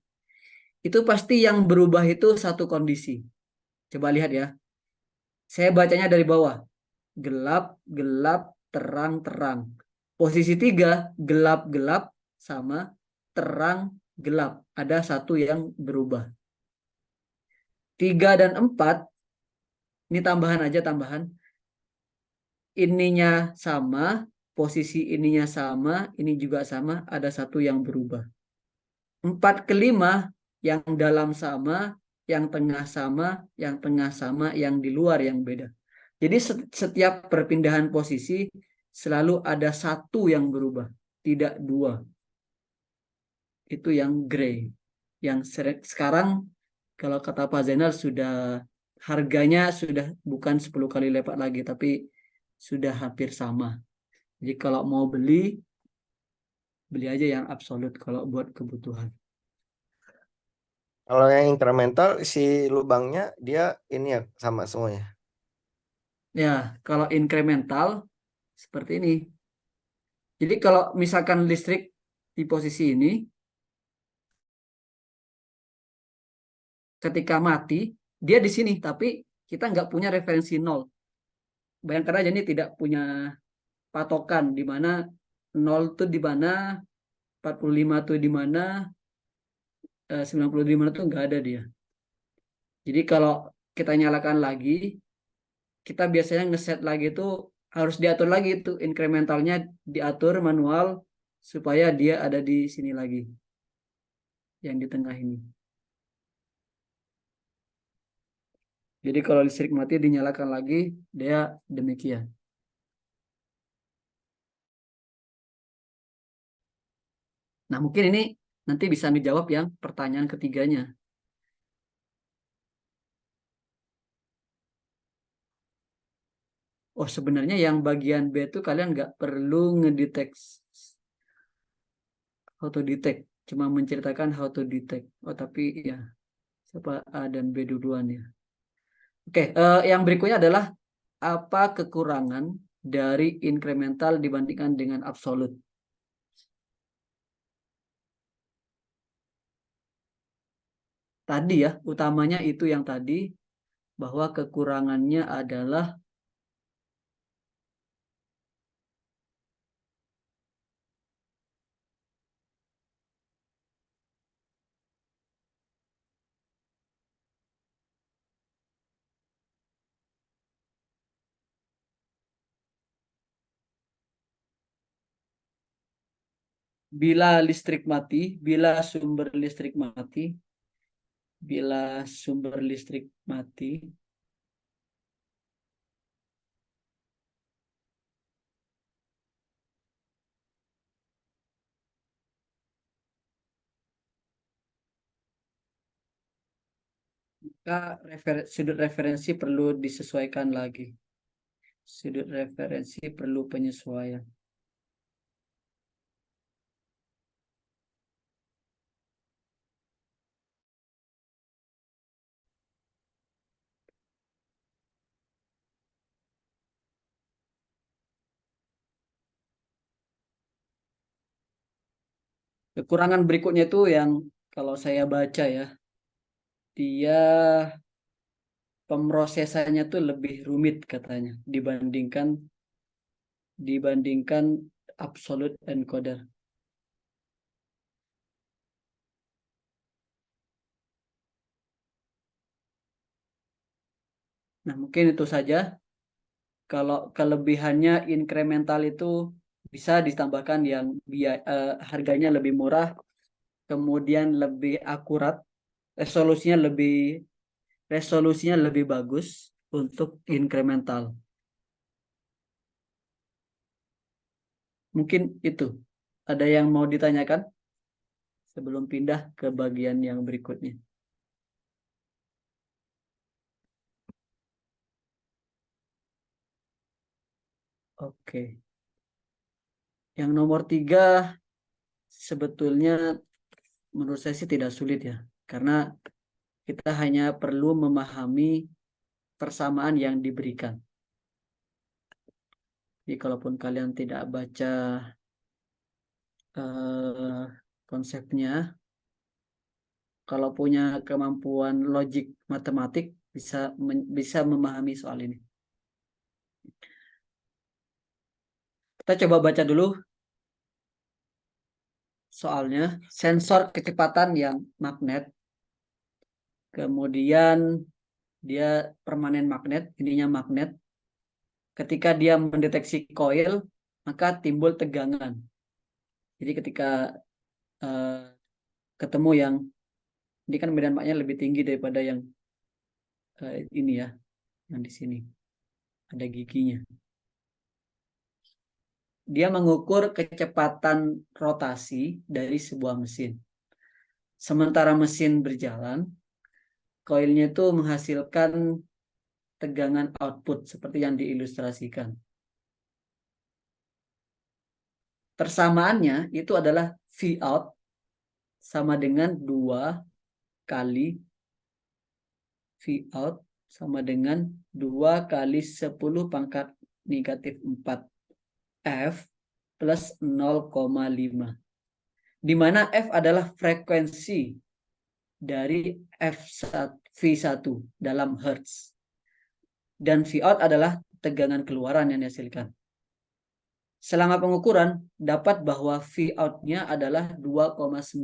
itu pasti yang berubah itu satu kondisi. Coba lihat ya. Saya bacanya dari bawah. Gelap, gelap, terang, terang. Posisi 3, gelap, gelap, sama terang, gelap. Ada satu yang berubah. 3 dan 4, ini tambahan aja, tambahan. Ininya sama, posisi ininya sama, ini juga sama, ada satu yang berubah. 4 ke 5, yang dalam sama, yang tengah sama, yang tengah sama, yang di luar yang beda. Jadi setiap perpindahan posisi selalu ada satu yang berubah, tidak 2. Itu yang gray. Yang sekarang kalau kata Pak Zainal sudah harganya sudah bukan 10 kali lipat lagi, tapi sudah hampir sama. Jadi kalau mau beli, beli aja yang absolut kalau buat kebutuhan. Kalau yang incremental si lubangnya dia ini ya sama semuanya. Ya, kalau incremental seperti ini. Jadi kalau misalkan listrik di posisi ini, ketika mati, dia di sini, tapi kita nggak punya referensi nol. Bayangkan aja ini tidak punya patokan di mana nol tuh di mana, 45 tuh di mana, 90 di mana tuh nggak ada dia. Jadi kalau kita nyalakan lagi, kita biasanya ngeset lagi tuh harus diatur lagi tuh incrementalnya, diatur manual supaya dia ada di sini lagi, yang di tengah ini. Jadi kalau listrik mati dinyalakan lagi, dia demikian. Nah, mungkin ini nanti bisa dijawab yang pertanyaan ketiganya. Oh, sebenarnya yang bagian B itu kalian nggak perlu ngedeteksi. how to detect, cuma menceritakan how to detect. Oh, tapi ya siapa A dan B duluan ya. Oke, yang berikutnya adalah apa kekurangan dari incremental dibandingkan dengan absolut. Tadi ya, utamanya itu yang tadi, bahwa kekurangannya adalah bila listrik mati, bila sumber listrik mati, bila sumber listrik mati, maka sudut referensi perlu disesuaikan lagi. Sudut referensi perlu penyesuaian. Kekurangan berikutnya itu yang kalau saya baca ya, dia pemrosesannya tuh lebih rumit katanya dibandingkan absolute encoder. Nah, mungkin itu saja. Kalau kelebihannya incremental itu bisa ditambahkan yang harganya lebih murah, kemudian lebih akurat, resolusinya lebih bagus untuk incremental. Mungkin itu. Ada yang mau ditanyakan sebelum pindah ke bagian yang berikutnya? Oke. Yang nomor 3 sebetulnya menurut saya sih tidak sulit ya. Karena kita hanya perlu memahami persamaan yang diberikan. Jadi kalaupun kalian tidak baca konsepnya, kalau punya kemampuan logik matematik bisa memahami soal ini. Kita coba baca dulu soalnya. Sensor kecepatan yang magnet, kemudian dia permanen magnet, ininya magnet. Ketika dia mendeteksi koil, maka timbul tegangan. Jadi ketika ketemu yang ini kan medan magnya lebih tinggi daripada yang ini ya, yang di sini ada giginya. Dia mengukur kecepatan rotasi dari sebuah mesin. Sementara mesin berjalan, koilnya itu menghasilkan tegangan output seperti yang diilustrasikan. Persamaannya itu adalah V out sama dengan 2 kali V out sama dengan 2 kali 10 pangkat negatif 4 F plus 0,5. Di mana F adalah frekuensi dari V1 dalam Hertz. Dan V out adalah tegangan keluaran yang dihasilkan. Selama pengukuran, dapat bahwa V out-nya adalah 2,9.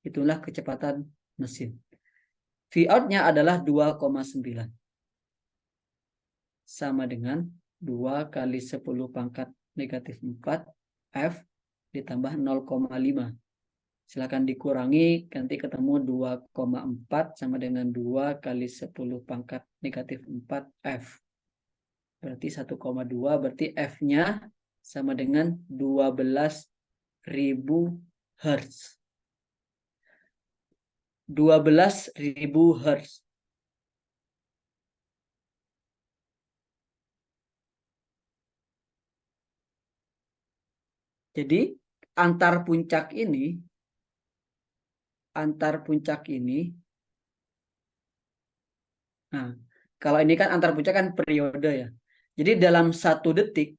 Itulah kecepatan mesin. V out-nya adalah 2,9. Sama dengan 2 kali 10 pangkat negatif 4 F ditambah 0,5. Silakan dikurangi, nanti ketemu 2,4 sama dengan 2 kali 10 pangkat negatif 4 F. Berarti 1,2, berarti F-nya sama dengan 12.000 Hertz. 12.000 Hertz. Jadi antar puncak ini, nah, kalau ini kan antar puncak kan periode ya. Jadi dalam satu detik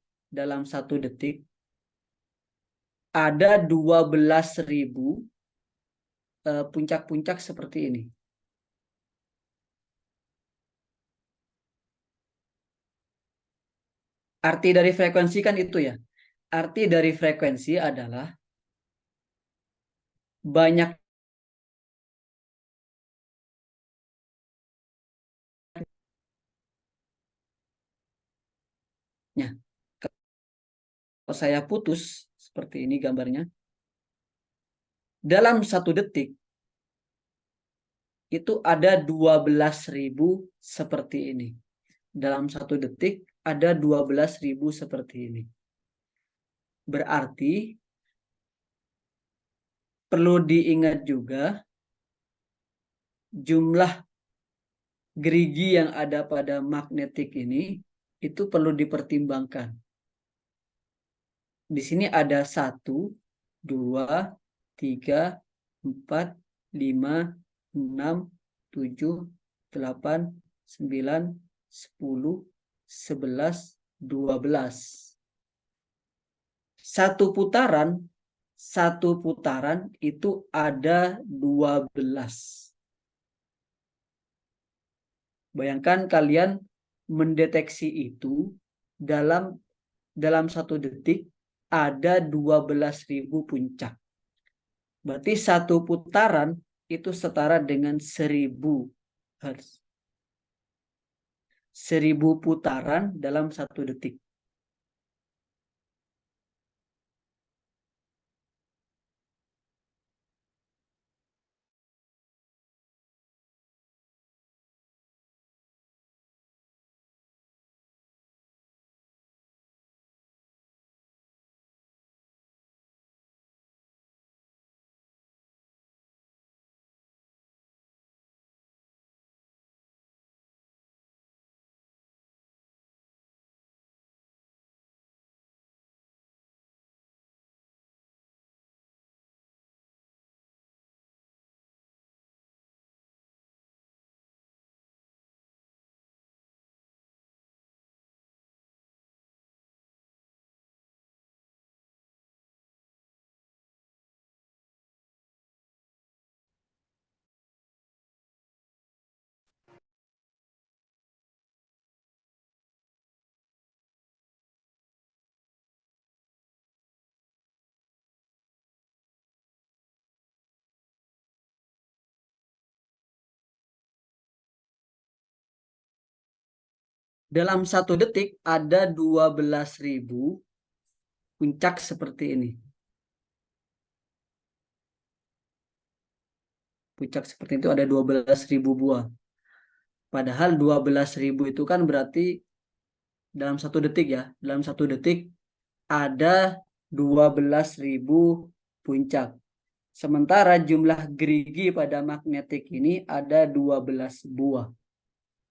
ada 12.000 puncak-puncak seperti ini. Arti dari frekuensi kan itu ya. Arti dari frekuensi adalah banyak nya. Kalau saya putus seperti ini gambarnya, dalam satu detik itu ada 12.000 seperti ini. Dalam satu detik ada 12.000 seperti ini. Berarti perlu diingat juga jumlah gerigi yang ada pada magnetik ini itu perlu dipertimbangkan. Di sini ada 1, 2, 3, 4, 5, 6, 7, 8, 9, 10, 11, 12. Satu putaran itu ada 12. Bayangkan kalian mendeteksi itu dalam satu detik ada 12.000 puncak. Berarti satu putaran itu setara dengan 1000 Hz. 1000 putaran dalam satu detik. Dalam satu detik ada 12.000 puncak seperti ini. Puncak seperti itu ada 12.000 buah. Padahal 12.000 itu kan berarti dalam satu detik ya. Dalam satu detik ada 12.000 puncak. Sementara jumlah gerigi pada magnetik ini ada 12 buah.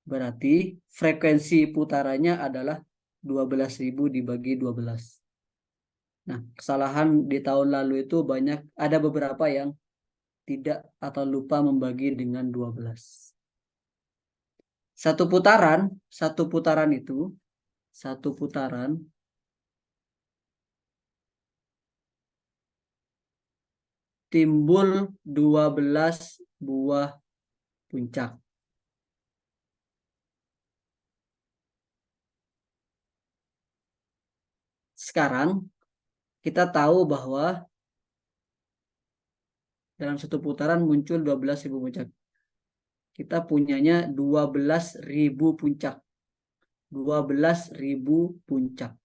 Berarti frekuensi putarannya adalah 12.000 dibagi 12. Nah, kesalahan di tahun lalu itu ada beberapa yang tidak atau lupa membagi dengan 12. Satu putaran timbul 12 buah puncak. Sekarang kita tahu bahwa dalam satu putaran muncul 12.000 puncak. Kita punyanya 12.000 puncak. 12.000 puncak.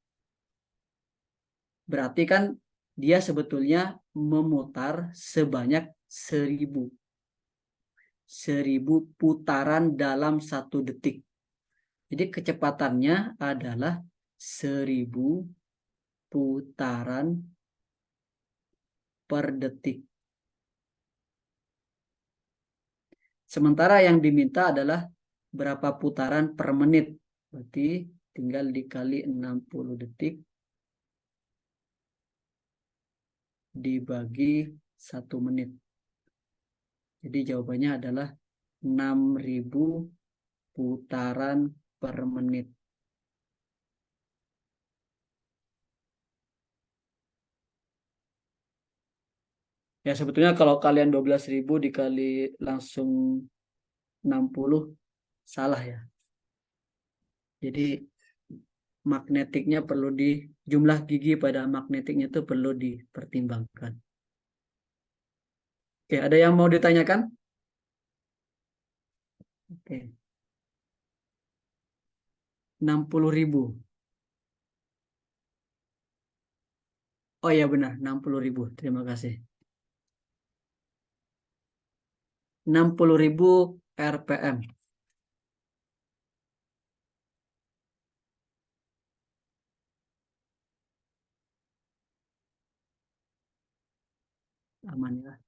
Berarti kan dia sebetulnya memutar sebanyak 1.000. 1.000 putaran dalam satu detik. Jadi kecepatannya adalah 1.000 putaran per detik. Sementara yang diminta adalah berapa putaran per menit. Berarti tinggal dikali 60 detik. dibagi 1 menit. Jadi jawabannya adalah 6.000 putaran per menit. Ya sebetulnya kalau kalian 12.000 dikali langsung 60 salah ya. Jadi magnetiknya perlu jumlah gigi pada magnetiknya itu perlu dipertimbangkan. Oke, ada yang mau ditanyakan? Oke. 60.000. Oh iya benar, 60.000. Terima kasih. 60.000 RPM. Aman ya.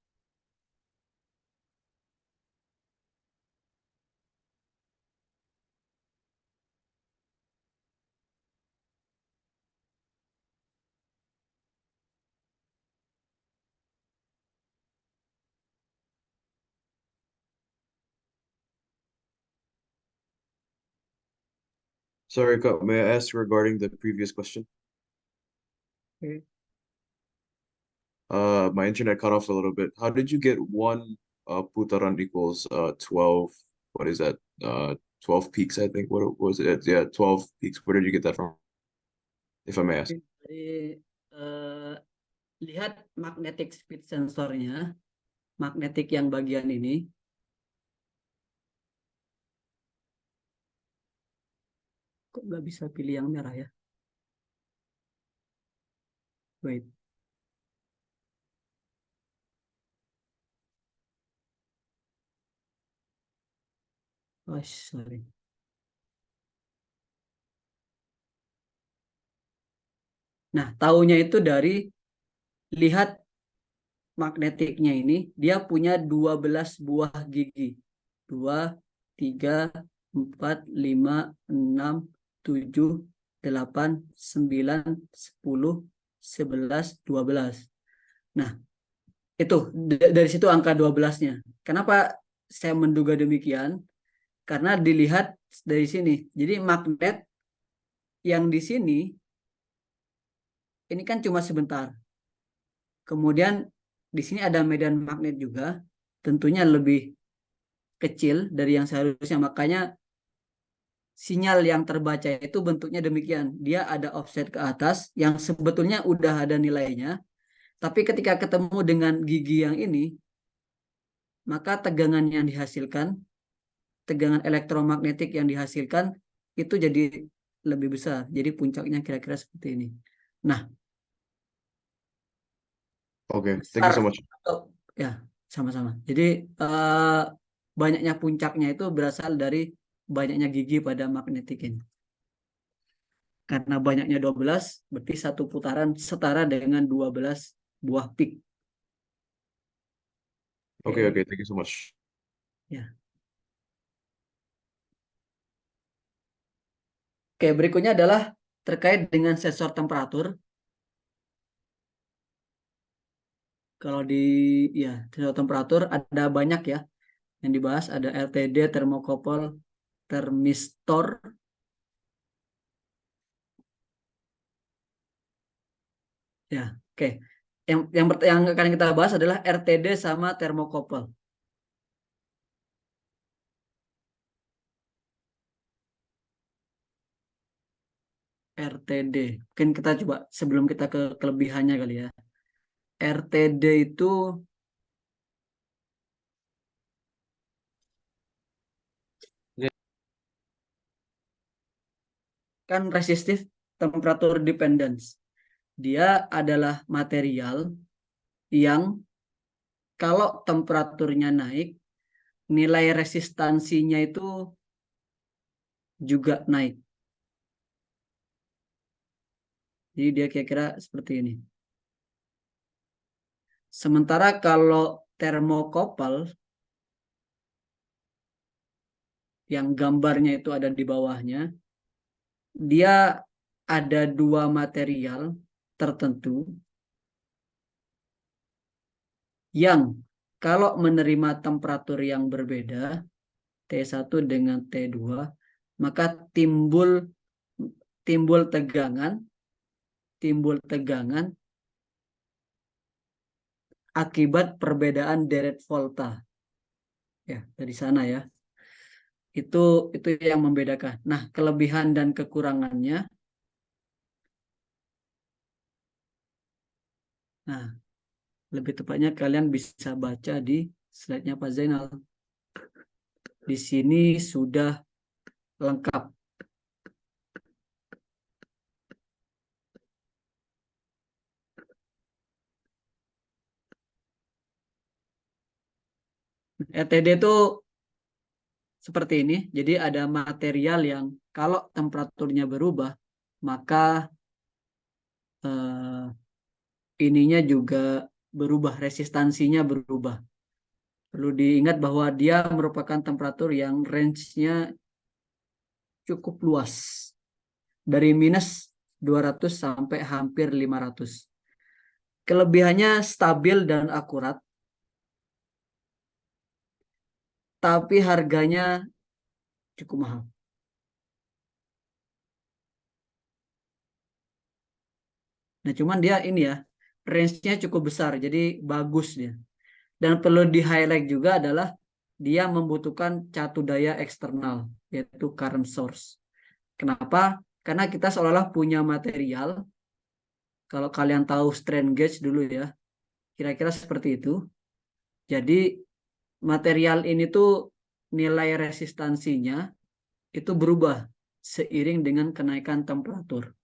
Sorry, Kak, may I ask regarding the previous question? Oke. My internet cut off a little bit. How did you get one putaran equals 12? What is that? 12 peaks, I think. What was it? Yeah, 12 peaks. Where did you get that from? If I may ask. Jadi lihat magnetic speed sensornya, magnetik yang bagian ini. Kok nggak bisa pilih yang merah ya? Wait. Oh, sorry. Nah, taunya itu dari lihat magnetiknya ini, dia punya 12 buah gigi. 2, 3, 4, 5, 6, 7, 8, 9, 10, 11, 12. Nah, itu dari situ angka 12-nya. Kenapa saya menduga demikian? Karena dilihat dari sini. Jadi magnet yang di sini ini kan cuma sebentar. Kemudian di sini ada medan magnet juga, tentunya lebih kecil dari yang seharusnya. Makanya sinyal yang terbaca itu bentuknya demikian. Dia ada offset ke atas yang sebetulnya udah ada nilainya. Tapi ketika ketemu dengan gigi yang ini, maka tegangan yang dihasilkan, tegangan elektromagnetik yang dihasilkan itu jadi lebih besar. Jadi puncaknya kira-kira seperti ini. Nah, Okay, thank besar you so much. atau ya sama-sama. Jadi banyaknya puncaknya itu berasal dari banyaknya gigi pada magnetik ini. Karena banyaknya 12, berarti satu putaran setara dengan 12 buah pik. Okay, okay, thank you so much. Ya. Oke, berikutnya adalah terkait dengan sensor temperatur. Kalau di ya sensor temperatur ada banyak ya yang dibahas, ada LTD, termokouple, termistor. Ya, oke. Yang akan kita bahas adalah RTD sama termokouple. RTD. Mungkin kita coba sebelum kita ke kelebihannya kali ya. RTD itu kan resistif temperatur dependence. Dia adalah material yang kalau temperaturnya naik, nilai resistansinya itu juga naik. Jadi dia kira-kira seperti ini. Sementara kalau termokouple yang gambarnya itu ada di bawahnya, dia ada dua material tertentu yang kalau menerima temperatur yang berbeda, T1 dengan T2, maka timbul tegangan akibat perbedaan deret volta. Ya, dari sana ya. Itu yang membedakan. Nah, kelebihan dan kekurangannya. Nah, lebih tepatnya kalian bisa baca di slide-nya Pak Zainal. Di sini sudah lengkap. RTD itu seperti ini. Jadi ada material yang kalau temperaturnya berubah, maka ininya juga berubah, resistansinya berubah. Perlu diingat bahwa dia merupakan temperatur yang range-nya cukup luas. Dari minus 200 sampai hampir 500. Kelebihannya stabil dan akurat. Tapi harganya cukup mahal. Nah, cuman dia ini ya, range-nya cukup besar, jadi bagus dia. Dan perlu di-highlight juga adalah dia membutuhkan catu daya eksternal, yaitu current source. Kenapa? Karena kita seolah-olah punya material, kalau kalian tahu strain gauge dulu ya, kira-kira seperti itu. Jadi material ini tuh nilai resistansinya itu berubah seiring dengan kenaikan temperatur.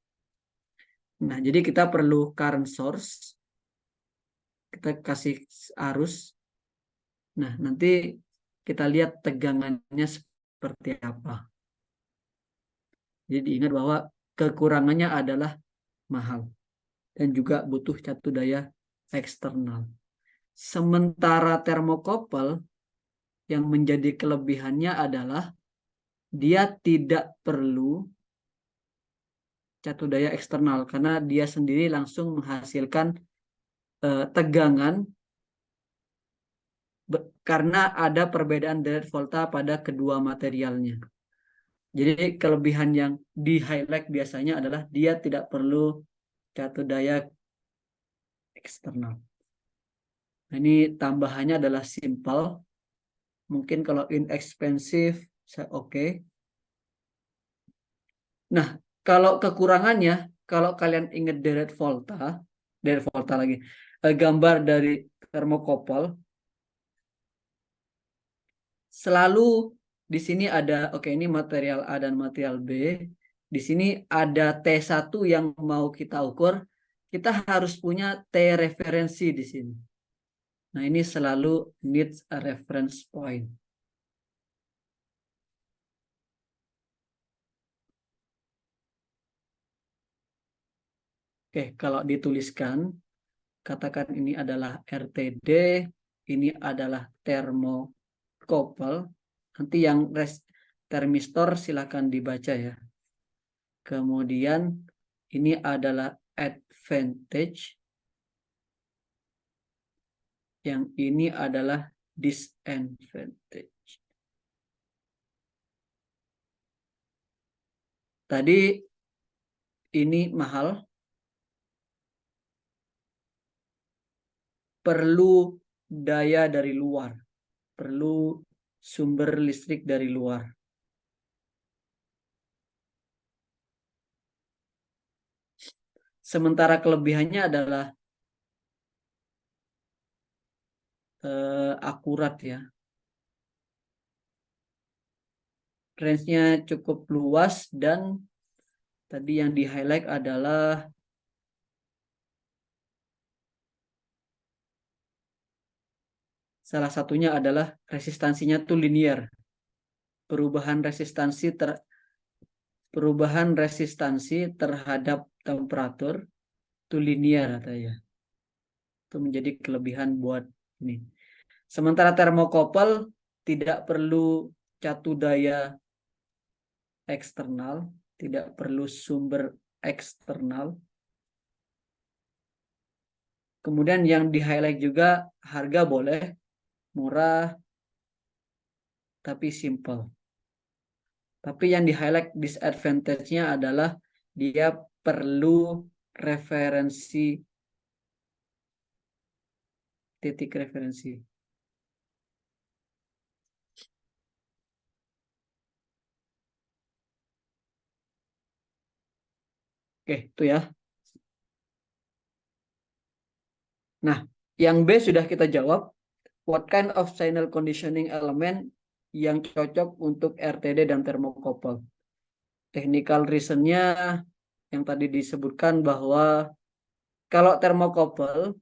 Nah, jadi kita perlu current source. Kita kasih arus. Nah, nanti kita lihat tegangannya seperti apa. Jadi diingat bahwa kekurangannya adalah mahal dan juga butuh catu daya eksternal. Sementara termokopel yang menjadi kelebihannya adalah dia tidak perlu catu daya eksternal karena dia sendiri langsung menghasilkan tegangan karena ada perbedaan deret volta pada kedua materialnya. Jadi kelebihan yang di highlight biasanya adalah dia tidak perlu catu daya eksternal. Nah, ini tambahannya adalah simple. Mungkin kalau inexpensive oke. Nah, kalau kekurangannya, kalau kalian ingat deret volta lagi, gambar dari termokopel, selalu di sini ada, oke ini material A dan material B. Di sini ada T1 yang mau kita ukur. Kita harus punya T referensi di sini. Nah, ini selalu needs a reference point. Oke, kalau dituliskan, katakan ini adalah RTD, ini adalah termokopel. Nanti yang termistor silakan dibaca ya. Kemudian ini adalah advantage. Yang ini adalah disadvantage. Tadi ini mahal. Perlu daya dari luar. Perlu sumber listrik dari luar. Sementara kelebihannya adalah akurat ya. Range-nya cukup luas dan tadi yang di highlight adalah salah satunya adalah resistansinya tuh linear. Perubahan resistansi terhadap temperatur itu linear katanya. Itu menjadi kelebihan buat ini. Sementara termokopel tidak perlu catu daya eksternal, tidak perlu sumber eksternal. Kemudian yang di highlight juga harga boleh murah tapi simple. Tapi yang di highlight disadvantage-nya adalah dia perlu referensi, titik referensi. Oke, itu ya. Nah, yang B sudah kita jawab. What kind of signal conditioning element yang cocok untuk RTD dan thermocouple? Technical reason-nya yang tadi disebutkan bahwa kalau thermocouple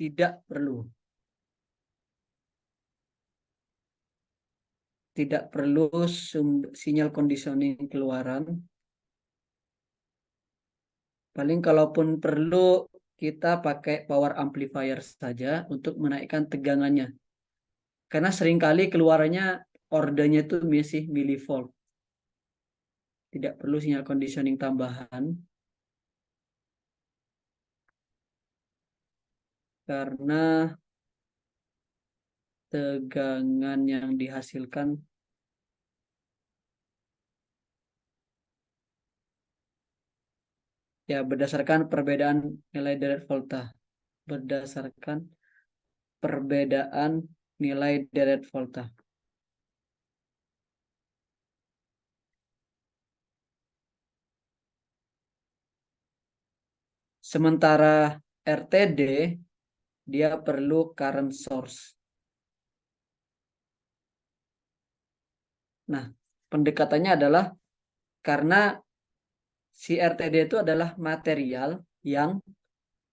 tidak perlu sinyal conditioning keluaran. Paling kalaupun perlu kita pakai power amplifier saja untuk menaikkan tegangannya. Karena seringkali keluarannya ordenya itu masih milivolt. Tidak perlu sinyal conditioning tambahan. Karena tegangan yang dihasilkan ya berdasarkan perbedaan nilai deret volta. Berdasarkan perbedaan nilai deret volta. Sementara RTD dia perlu current source. Nah, pendekatannya adalah karena si RTD itu adalah material yang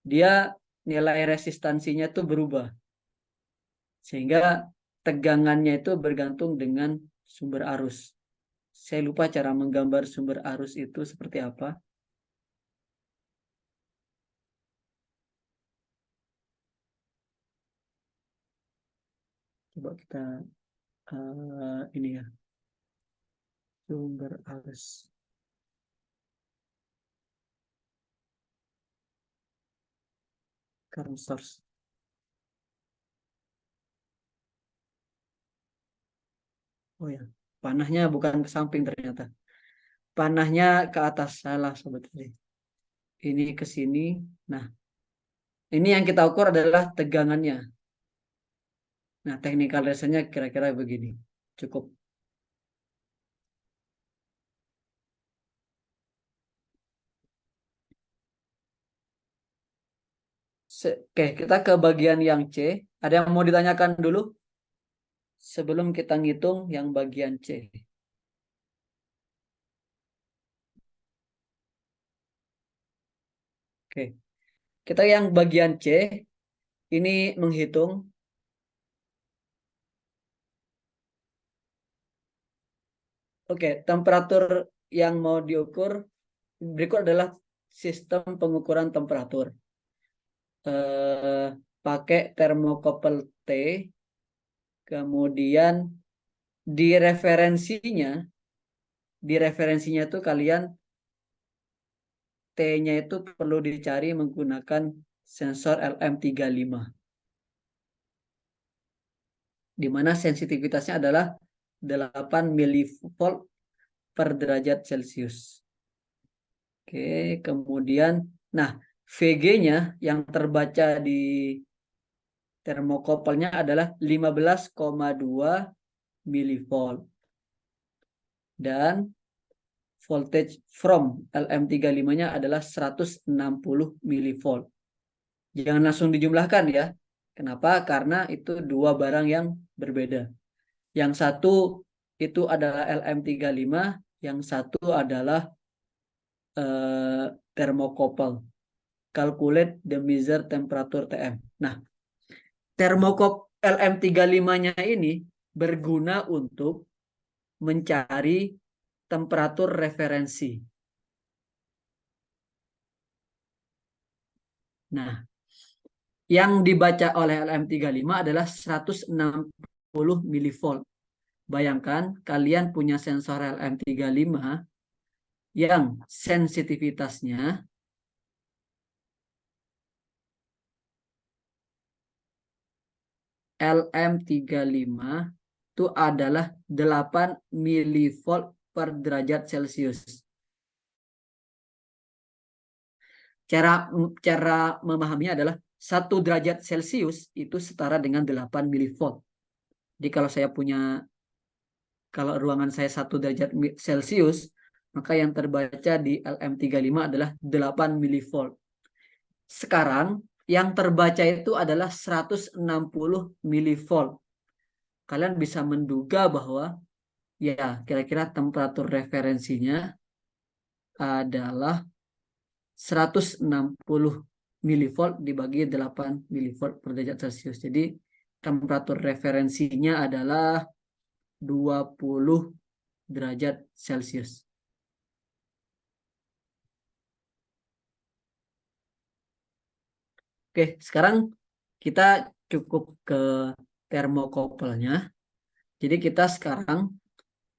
dia nilai resistansinya itu berubah. Sehingga tegangannya itu bergantung dengan sumber arus. Saya lupa cara menggambar sumber arus itu seperti apa. Coba kita ini ya. Sumber arus. Current source. Oh ya, panahnya bukan ke samping ternyata. Panahnya ke atas, salah sebetulnya. Ini ke sini. Nah, ini yang kita ukur adalah tegangannya. Nah, technical reasonnya kira-kira begini. Cukup. Oke, kita ke bagian yang C. Ada yang mau ditanyakan dulu? Sebelum kita ngitung yang bagian C. Oke, kita yang bagian C ini menghitung temperatur yang mau diukur berikut adalah sistem pengukuran temperatur. Pakai thermocouple T, kemudian di referensinya tuh kalian T-nya itu perlu dicari menggunakan sensor LM35. Di mana sensitivitasnya adalah 8 milivolt per derajat Celcius. Oke, kemudian, nah VG-nya yang terbaca di termokopelnya adalah 15,2 milivolt. Dan voltage from LM35-nya adalah 160 milivolt. Jangan langsung dijumlahkan ya. Kenapa? Karena itu dua barang yang berbeda. Yang satu itu adalah LM35, yang satu adalah thermocouple. Calculate the measure temperature TM. Nah, thermocouple LM35-nya ini berguna untuk mencari temperatur referensi. Nah, Yang dibaca oleh LM35 adalah 160 milivolt. Bayangkan kalian punya sensor LM35 yang sensitivitasnya LM35 itu adalah 8 milivolt per derajat Celcius. Cara memahaminya adalah 1 derajat Celcius itu setara dengan 8 milivolt. Jadi kalau ruangan saya 1 derajat Celcius, maka yang terbaca di LM35 adalah 8 milivolt. Sekarang yang terbaca itu adalah 160 milivolt. Kalian bisa menduga bahwa ya kira-kira temperatur referensinya adalah 160 milivolt dibagi 8 milivolt per derajat Celcius. Jadi temperatur referensinya adalah 20 derajat Celcius. Oke, sekarang kita cukup ke termokopelnya. Jadi kita sekarang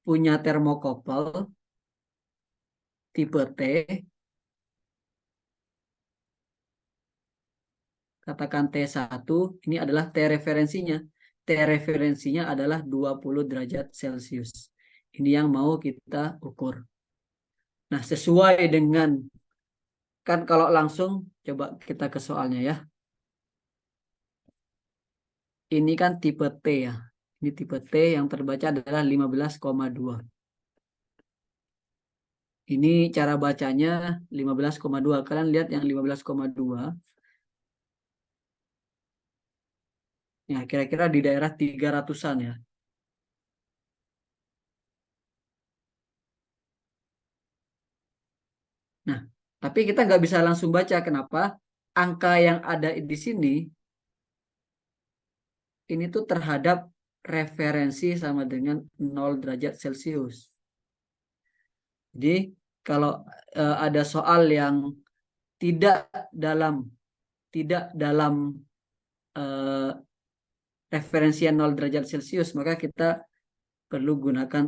punya termokopel tipe T. Katakan T1, ini adalah T referensinya. T referensinya adalah 20 derajat Celcius. Ini yang mau kita ukur. Nah, sesuai dengan, kan kalau langsung, coba kita ke soalnya ya. Ini kan tipe T ya. Ini tipe T yang terbaca adalah 15,2. Ini cara bacanya 15,2. Kalian lihat yang 15,2. Ya, kira-kira di daerah 300-an ya. Nah, tapi kita nggak bisa langsung baca. Kenapa? Angka yang ada di sini, ini tuh terhadap referensi sama dengan 0 derajat Celcius. Jadi, kalau ada soal yang tidak dalam referensi 0 derajat Celcius, maka kita perlu gunakan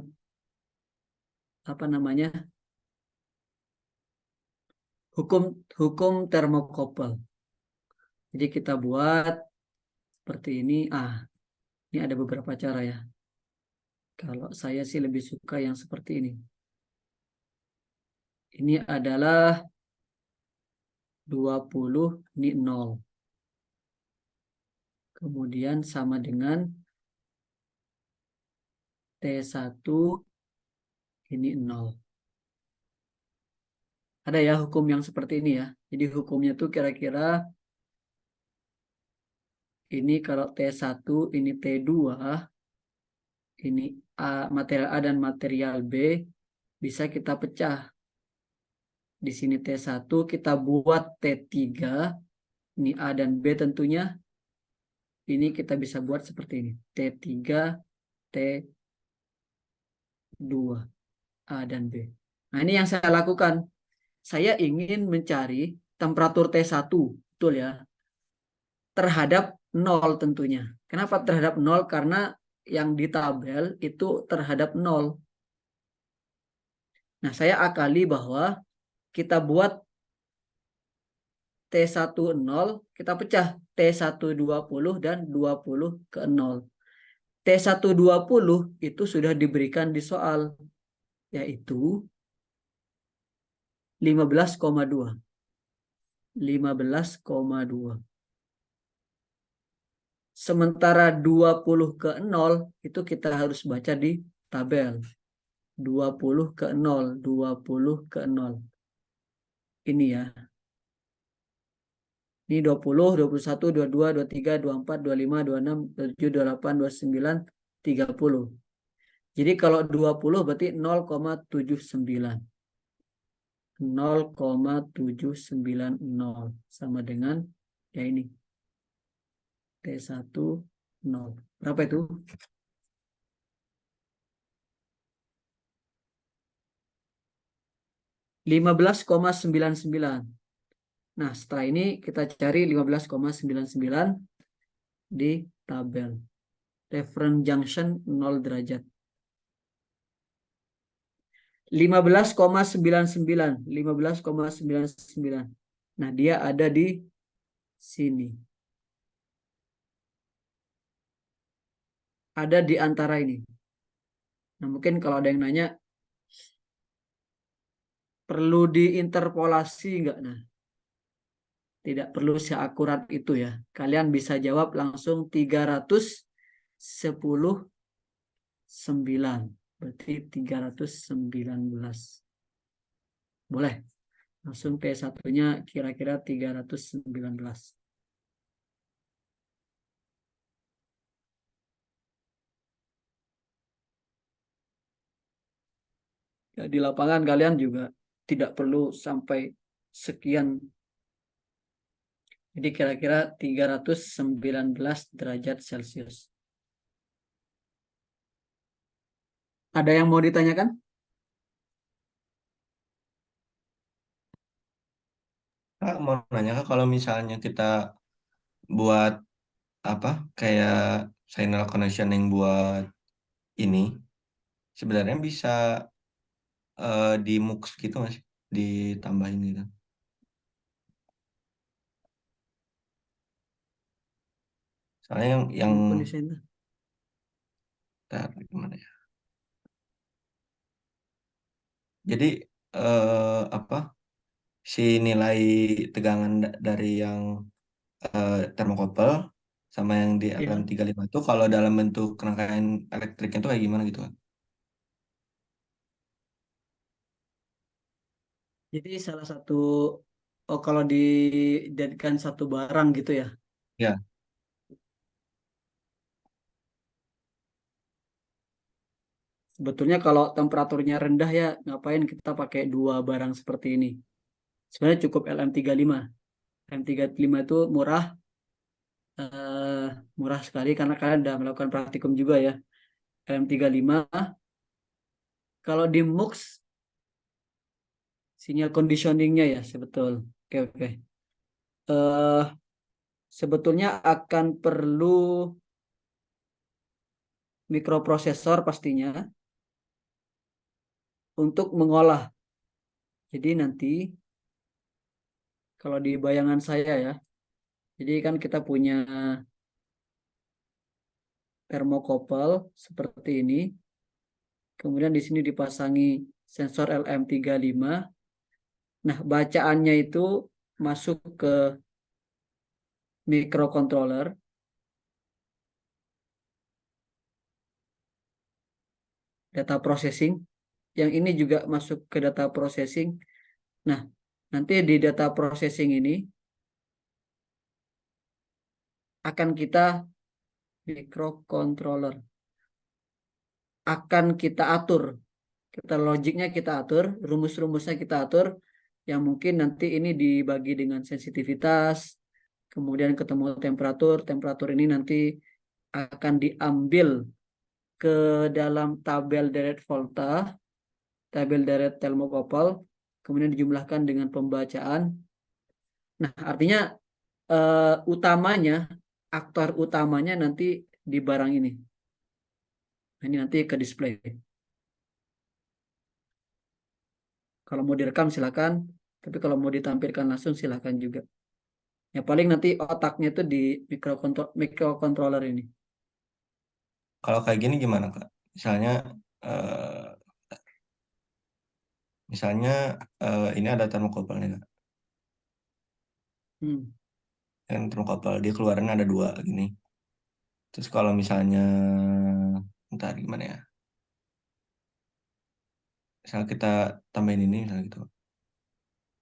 hukum termokopel. Jadi kita buat seperti ini. Ini ada beberapa cara ya. Kalau saya sih lebih suka yang seperti ini. Ini adalah 20, ini 0. Kemudian sama dengan T1, ini 0. Ada ya hukum yang seperti ini ya. Jadi hukumnya tuh kira-kira ini kalau T1, ini T2, ini material A dan material B, bisa kita pecah. Di sini T1, kita buat T3, ini A dan B tentunya. Ini kita bisa buat seperti ini. T3, T2, A dan B. Nah, ini yang saya lakukan. Saya ingin mencari temperatur T1, betul ya, terhadap 0 tentunya. Kenapa terhadap 0? Karena yang di tabel itu terhadap 0. Nah, saya akali bahwa kita buat T1 0, kita pecah T1 20 dan 20 ke 0. T1 20 itu sudah diberikan di soal, yaitu 15,2. 15,2. Sementara 20 ke 0 itu kita harus baca di tabel. 20 ke 0, 20 ke 0. Ini ya. Ini 20, 21, 22, 23, 24, 25, 26, 27, 28, 29, 30. Jadi kalau 20 berarti 0,79. 0,790 sama dengan ya ini. T1 0. Berapa itu? (15,99). Nah, setelah ini kita cari 15,99 di tabel. Reference junction 0 derajat. 15,99. 15,99. Nah, dia ada di sini. Ada di antara ini. Nah, mungkin kalau ada yang nanya, perlu diinterpolasi enggak? Nah, tidak perlu seakurat itu ya. Kalian bisa jawab langsung 310,9. Berarti 319. Boleh. Langsung P1-nya kira-kira 319. Ya, di lapangan kalian juga tidak perlu sampai sekian. Jadi kira-kira 319 derajat Celcius. Ada yang mau ditanyakan? Kak, mau nanya Kak, kalau misalnya kita buat apa kayak signal connection yang buat ini sebenarnya bisa di mux gitu nggak sih? Ditambahin gitu. Soalnya yang Kondisinya. Bentar, gimana ya? Jadi apa si nilai tegangan dari yang termokopel sama yang di Ya. LM35 itu kalau dalam bentuk rangkaian elektriknya itu kayak gimana gitu kan? Jadi salah satu, oh kalau dijadikan satu barang gitu ya. Ya, Sebetulnya kalau temperaturnya rendah ya ngapain kita pakai dua barang seperti ini. Sebenarnya cukup LM35. LM35 itu murah, eh, murah sekali karena kalian sudah melakukan praktikum juga ya. LM35 kalau di MUX sinyal conditioningnya ya sebetul. Oke, oke. Eh, Sebetulnya akan perlu mikroprosesor pastinya untuk mengolah. Jadi nanti kalau di bayangan saya ya, jadi kan kita punya termokopel seperti ini. Kemudian di sini dipasangi sensor LM35. Nah, bacaannya itu masuk ke microcontroller, data processing. Yang ini juga masuk ke data processing. Nah, nanti di data processing ini akan kita microcontroller akan kita atur, kita logiknya kita atur, rumus-rumusnya kita atur, yang mungkin nanti ini dibagi dengan sensitivitas, kemudian ketemu temperatur, temperatur ini nanti akan diambil ke dalam tabel deret volta, tabel deret termokopel, kemudian dijumlahkan dengan pembacaan. Nah, artinya utamanya, aktor utamanya nanti di barang ini. Nah, ini nanti ke display. Kalau mau direkam silakan, tapi kalau mau ditampilkan langsung silakan juga. Ya paling nanti otaknya itu di microcontroller ini. kalau kayak gini gimana Kak? Misalnya eh, misalnya ini ada termokopel nih Kak. Hmm. Yang termokopel dia keluarannya ada dua gini. Terus kalau misalnya ntar gimana ya? Misalnya kita tambahin ini misalnya gitu.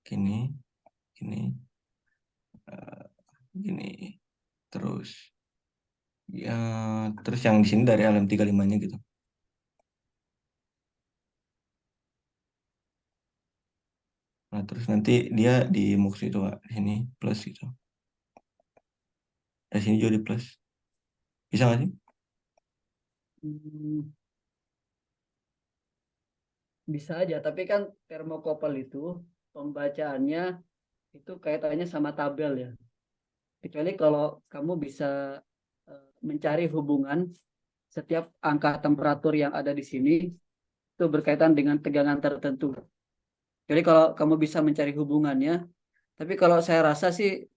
Gini, gini, eh, gini. Terus ya terus yang di sini dari LM35-nya gitu. Nah, terus nanti dia di mux itu Kak. Di sini plus gitu. Di sini juga di plus. Bisa nggak sih? Hmm, bisa aja, tapi kan termokopel itu pembacaannya itu kaitannya sama tabel ya. Kecuali kalau kamu bisa mencari hubungan setiap angka temperatur yang ada di sini itu berkaitan dengan tegangan tertentu. Jadi kalau kamu bisa mencari hubungannya, tapi kalau saya rasa sih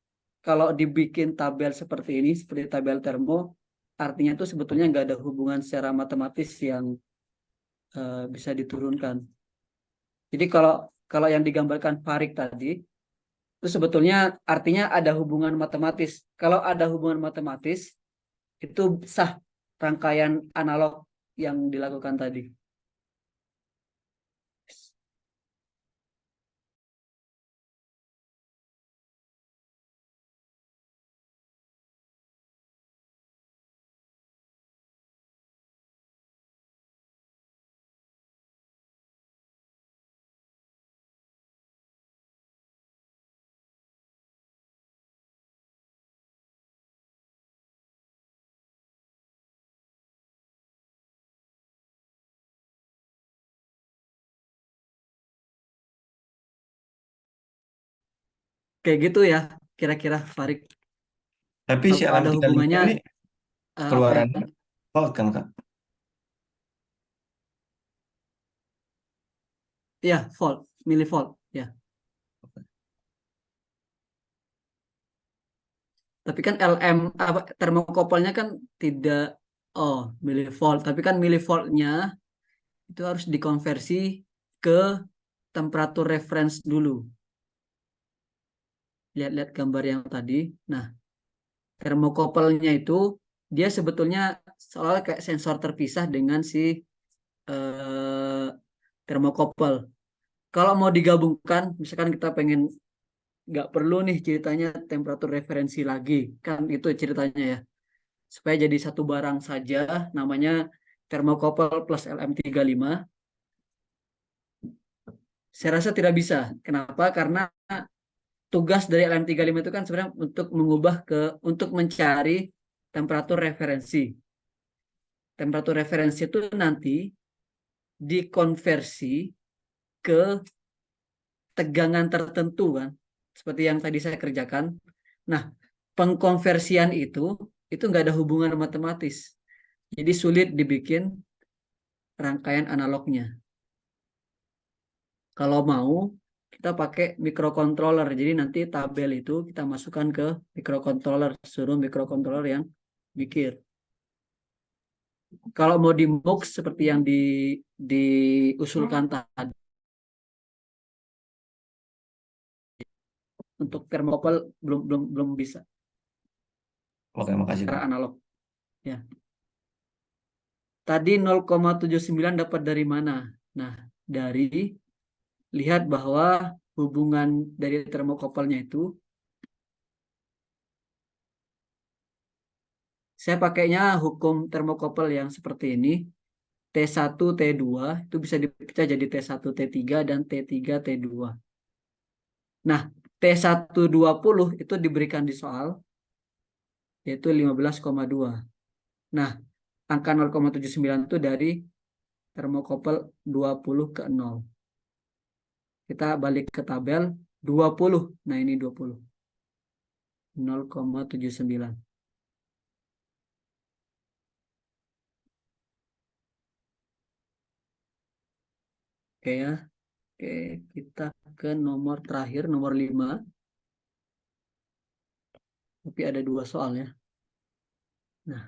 kalau dibikin tabel seperti ini, seperti tabel termo, artinya itu sebetulnya nggak ada hubungan secara matematis yang bisa diturunkan. Jadi kalau kalau yang digambarkan Farik tadi, itu sebetulnya artinya ada hubungan matematis. Kalau ada hubungan matematis, itu sah rangkaian analog yang dilakukan tadi. Kayak gitu ya, kira-kira Farik. Tapi si Kalau alam ada 35 hubungannya, ini apa yang keluarannya volt kan Kak? ya volt, milivolt ya. Tapi kan LM apa termokopelnya kan tidak milivolt, tapi kan milivoltnya itu harus dikonversi ke temperatur reference dulu. Lihat-lihat gambar yang tadi. Nah, termokopelnya itu dia sebetulnya seolah kayak sensor terpisah dengan si eh, termokopel. Kalau mau digabungkan, misalkan kita pengen nggak perlu nih ceritanya temperatur referensi lagi, kan itu ceritanya ya. Supaya jadi satu barang saja, namanya termokopel plus LM35. Saya rasa tidak bisa. Kenapa? Karena tugas dari LM35 itu kan sebenarnya untuk mengubah untuk mencari temperatur referensi. Temperatur referensi itu nanti dikonversi ke tegangan tertentu kan, seperti yang tadi saya kerjakan. Nah, pengkonversian itu nggak ada hubungan matematis, jadi sulit dibikin rangkaian analognya. Kalau mau kita pakai microcontroller, jadi nanti tabel itu kita masukkan ke microcontroller, suruh microcontroller yang mikir. Kalau mau di MUX seperti yang diusulkan tadi untuk thermocouple belum belum belum bisa Oke, makasih secara Kak. analog. Ya. Tadi 0,79 dapat dari mana? Nah, dari lihat bahwa hubungan dari termokopelnya itu saya pakainya hukum termokopel yang seperti ini. T1, T2 itu bisa dipecah jadi T1, T3 dan T3, T2. Nah, T120 itu diberikan di soal yaitu 15,2. Nah, angka 0,79 itu dari termokopel 20 ke 0. Kita balik ke tabel 20. Nah, ini 20. 0,79. Oke ya. Oke, kita ke nomor terakhir, nomor 5. Tapi ada 2 soal ya. Nah,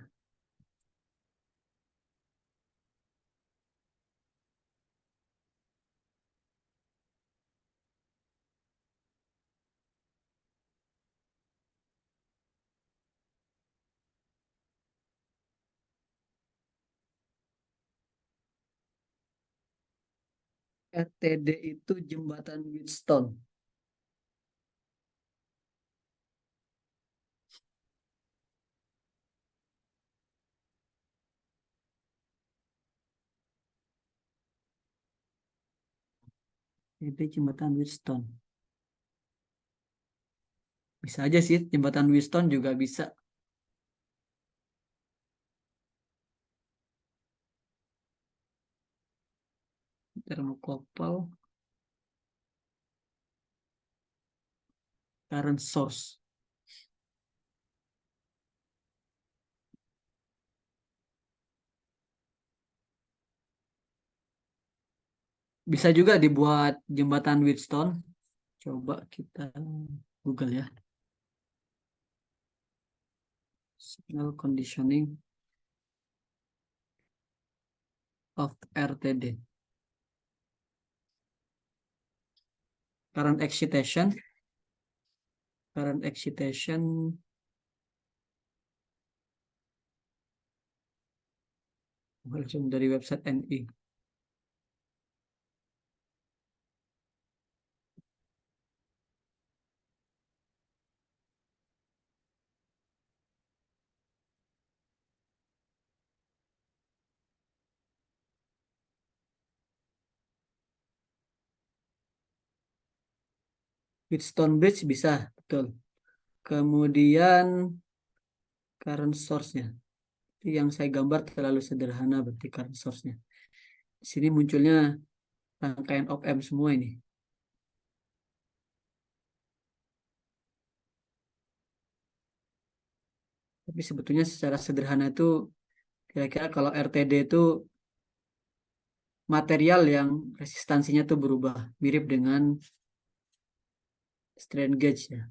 RTD itu jembatan Wheatstone. RTD jembatan Wheatstone. Bisa aja sih, jembatan Wheatstone juga bisa. Termokopel. current source. Bisa juga dibuat jembatan Wheatstone. Coba kita Google ya. Signal conditioning of RTD. Current excitation. Langsung dari website NI. Wheatstone Bridge bisa, betul. Kemudian current source-nya. Yang saya gambar terlalu sederhana berarti current source-nya. Di sini munculnya rangkaian op-amp semua ini. Tapi sebetulnya secara sederhana itu kira-kira kalau RTD itu material yang resistansinya tuh berubah, mirip dengan strain gauge ya.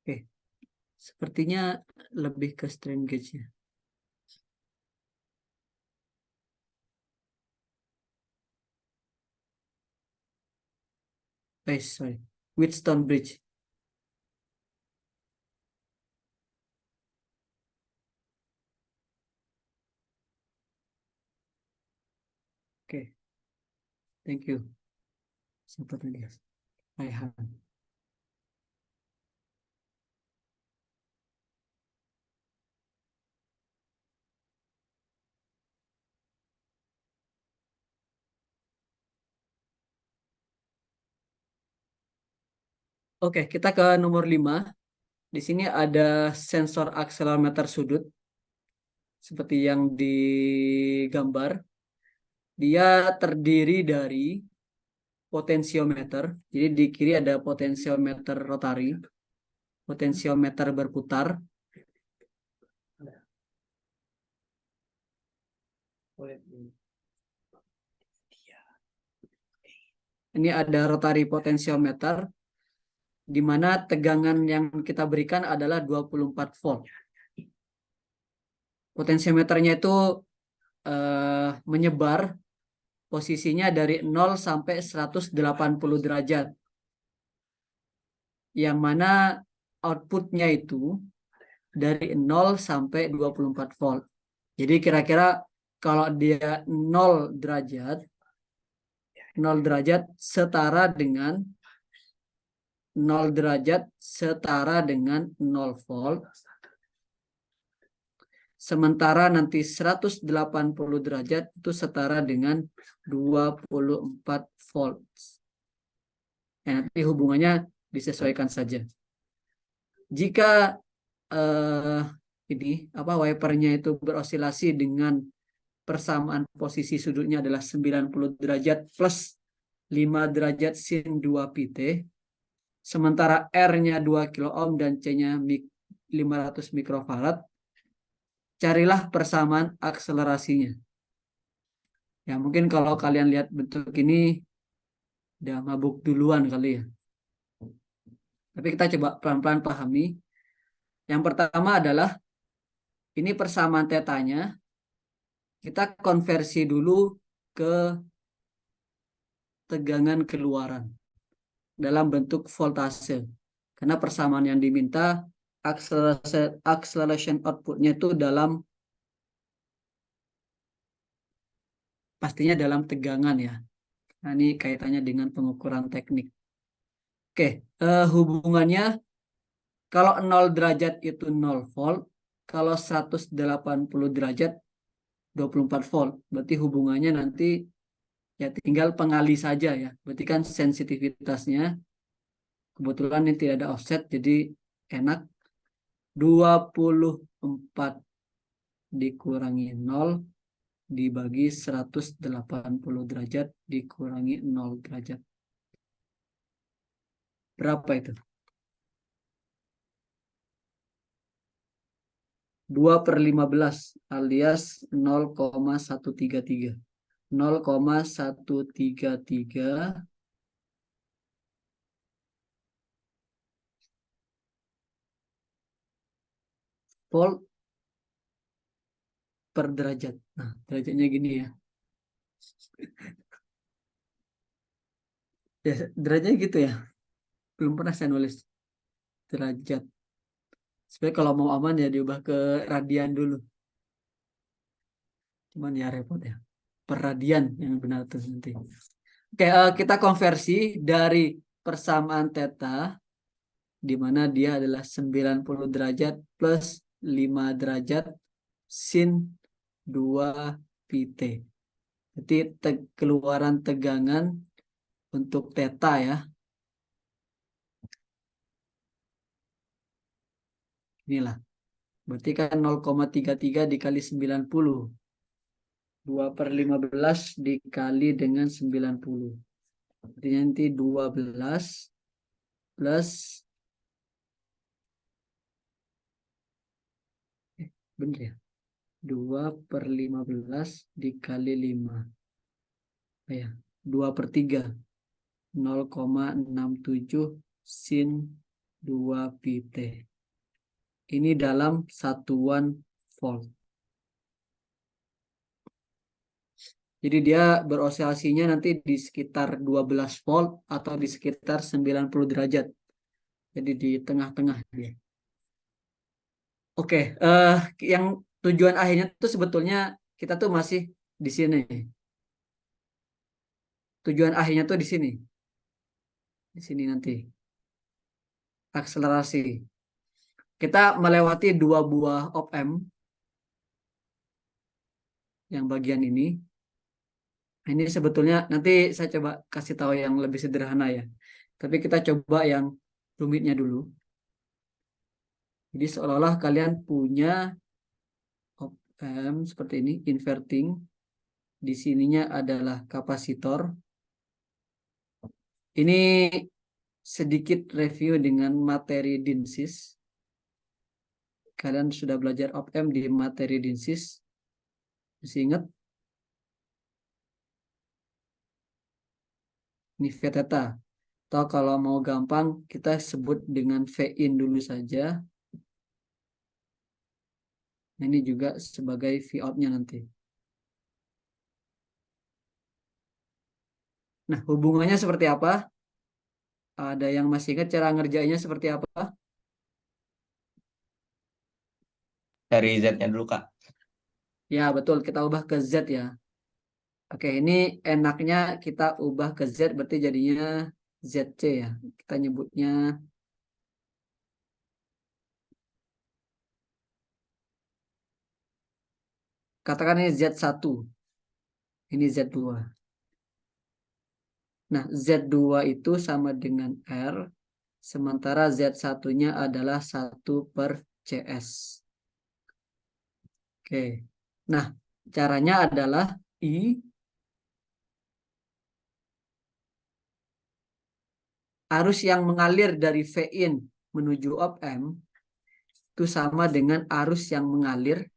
Oke, sepertinya lebih ke strain gauge ya. Sorry, Wheatstone Bridge. Oke, thank you. Sempat tadi. Raihan. Oke, kita ke nomor 5. Di sini ada sensor akselerometer sudut. Seperti yang digambar. Dia terdiri dari potensiometer. Jadi di kiri ada potensiometer rotari, potensiometer berputar. Ini ada rotary potensiometer, di mana tegangan yang kita berikan adalah 24 volt. Potensiometernya itu menyebar posisinya dari 0 sampai 180 derajat. Yang mana outputnya itu dari 0 sampai 24 volt. Jadi kira-kira kalau dia 0 derajat, 0 derajat setara dengan 0 derajat setara dengan 0 volt. Sementara nanti 180 derajat itu setara dengan 24 volt. Nanti hubungannya disesuaikan saja. Jika wipernya itu berosilasi dengan persamaan posisi sudutnya adalah 90 derajat plus 5 derajat sin 2 pt, sementara R-nya 2 kilo ohm dan C-nya 500 mikrofarad, carilah persamaan akselerasinya. Ya mungkin kalau kalian lihat bentuk ini udah mabuk duluan kali ya. Tapi kita coba pelan-pelan pahami. Yang pertama adalah ini persamaan tetanya. Kita konversi dulu ke tegangan keluaran dalam bentuk voltase. Karena persamaan yang diminta acceleration outputnya itu pastinya dalam tegangan ya. Nah, ini kaitannya dengan pengukuran teknik. Oke, hubungannya kalau 0 derajat itu 0 volt, kalau 180 derajat 24 volt. Berarti hubungannya nanti ya tinggal pengali saja ya. Berarti kan sensitivitasnya kebetulan ini tidak ada offset jadi enak. 24 dikurangi 0 dibagi 180 derajat dikurangi 0 derajat. Berapa itu? 2/15 alias 0,133. 0,133 volt per derajat. Nah, derajatnya gini ya. Ya, derajatnya gitu ya. Belum pernah saya nulis derajat. Sebenarnya kalau mau aman ya diubah ke radian dulu. Cuman ya repot ya. Per radian yang benar tuh nanti. Oke, kita konversi dari persamaan theta di mana dia adalah 90 derajat plus 5 derajat sin 2 pt. Jadi keluaran tegangan untuk theta ya. Inilah. Berarti kan 0,33 dikali 90. 2/15 dikali dengan 90. Jadi nanti 12 plus bener ya? 2/15 dikali 5. Ya, 2/3. 0,67 sin 2 pt. Ini dalam satuan volt. Jadi dia beroscilasinya nanti di sekitar 12 volt atau di sekitar 90 derajat. Jadi di tengah-tengah dia. Oke, yang tujuan akhirnya tuh sebetulnya kita tuh masih di sini. Tujuan akhirnya tuh di sini. Di sini nanti. Akselerasi. Kita melewati 2 buah op-amp. Yang bagian ini. Ini sebetulnya nanti saya coba kasih tahu yang lebih sederhana ya. Tapi kita coba yang rumitnya dulu. Jadi seolah-olah kalian punya op-amp seperti ini, inverting. Di sininya adalah kapasitor. Ini sedikit review dengan materi DINSYS. Kalian sudah belajar op-amp di materi DINSYS. Masih ingat? Ini V theta. Atau kalau mau gampang, kita sebut dengan V-in dulu saja. Ini juga sebagai V-out-nya nanti. Nah, hubungannya seperti apa? Ada yang masih ingat cara ngerjainnya seperti apa? Dari Z-nya dulu, Kak. Ya, betul. Kita ubah ke Z ya. Oke, ini enaknya kita ubah ke Z, berarti jadinya ZC ya. Kita nyebutnya katakan ini Z1. Ini Z2. Nah, Z2 itu sama dengan R, sementara Z1-nya adalah 1/CS. Oke. Nah, caranya adalah I arus yang mengalir dari V-in menuju op-amp itu sama dengan arus yang mengalir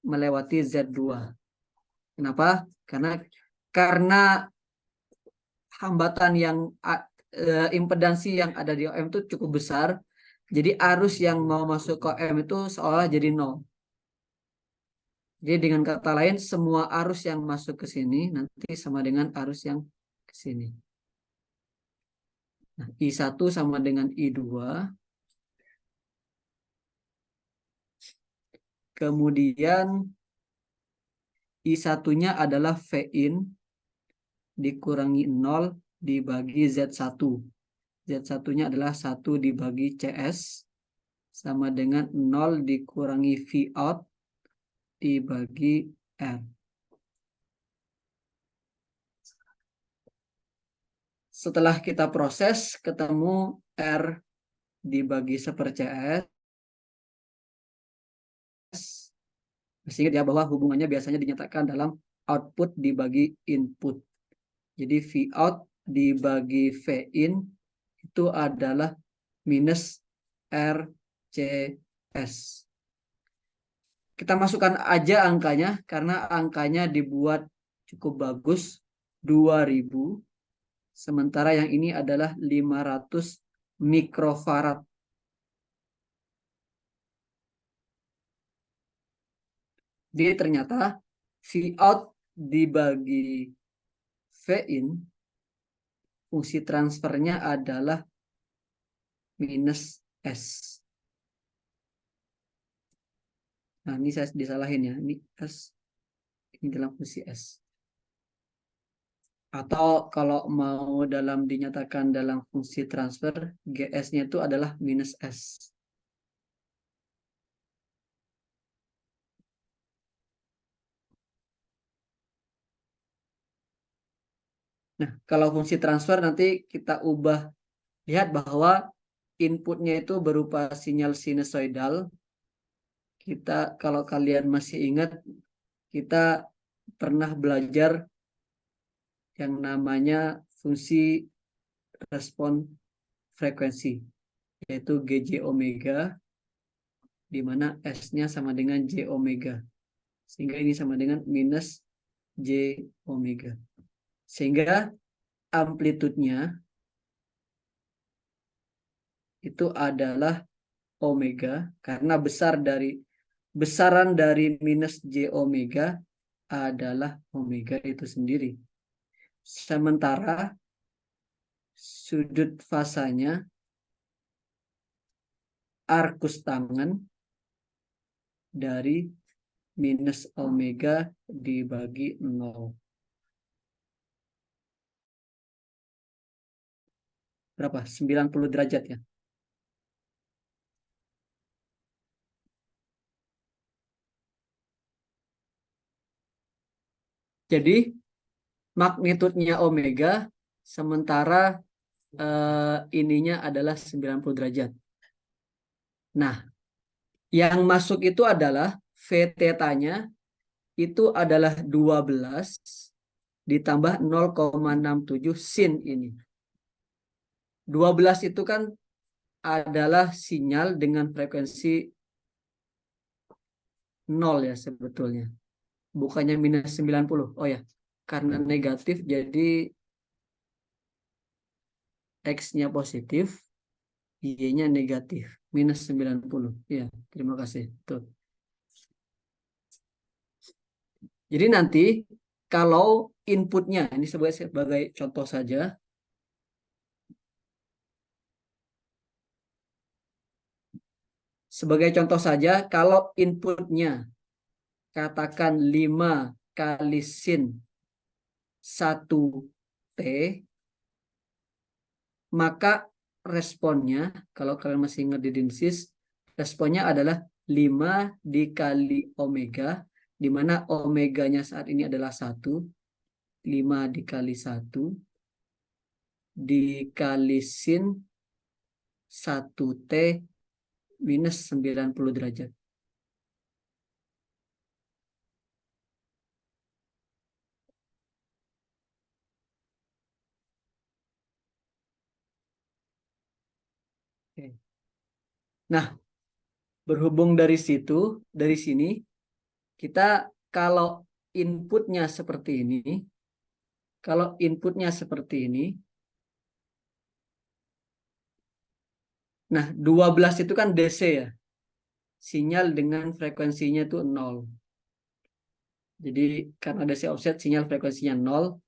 melewati Z2. Kenapa? Karena hambatan yang impedansi yang ada di OM itu cukup besar. Jadi arus yang mau masuk ke OM itu seolah jadi 0. Jadi dengan kata lain semua arus yang masuk ke sini nanti sama dengan arus yang ke sini. Nah, I1 sama dengan I2. Kemudian I1-nya adalah V-in dikurangi 0 dibagi Z1. Z1-nya adalah 1 dibagi CS sama dengan 0 dikurangi V-out dibagi R. Setelah kita proses, ketemu R dibagi 1/CS Masih ingat ya bahwa hubungannya biasanya dinyatakan dalam output dibagi input. Jadi V out dibagi V in itu adalah minus RCS. Kita masukkan aja angkanya karena angkanya dibuat cukup bagus, 2000. Sementara yang ini adalah 500 mikrofarad. Jadi ternyata V out dibagi V in, fungsi transfernya adalah minus S. Nah, ini saya disalahin ya. Ini S, ini dalam fungsi S. Atau kalau mau dinyatakan dalam fungsi transfer, GS-nya itu adalah minus S. Nah, kalau fungsi transfer nanti kita ubah. Lihat bahwa inputnya itu berupa sinyal sinusoidal. Kalau kalian masih ingat, kita pernah belajar yang namanya fungsi respon frekuensi, yaitu GJ omega, di mana S-nya sama dengan J omega. Sehingga ini sama dengan minus J omega. Sehingga amplitudenya itu adalah omega, karena besaran dari minus J omega adalah omega itu sendiri. Sementara sudut fasanya arkus tangen dari minus omega dibagi 0. Berapa? 90 derajat ya. Jadi magnitudnya omega, sementara ininya adalah 90 derajat. Nah, yang masuk itu adalah V theta-nya itu adalah 12 ditambah 0,67 sin ini. 12 itu kan adalah sinyal dengan frekuensi 0 ya sebetulnya. Bukannya minus 90. Oh ya, karena negatif jadi X-nya positif, Y-nya negatif, minus 90. Ya, terima kasih. Tuh. Jadi nanti kalau inputnya, ini sebagai contoh saja, kalau inputnya katakan 5 kali sin 1T, maka responnya, kalau kalian masih ingat di DINSYS, responnya adalah 5 dikali omega, di mana omeganya saat ini adalah 1, 5 dikali 1, dikali sin 1T minus 90 derajat. Nah, berhubung dari sini, kita kalau inputnya seperti ini, nah 12 itu kan DC ya, sinyal dengan frekuensinya itu 0. Jadi karena DC offset sinyal frekuensinya 0,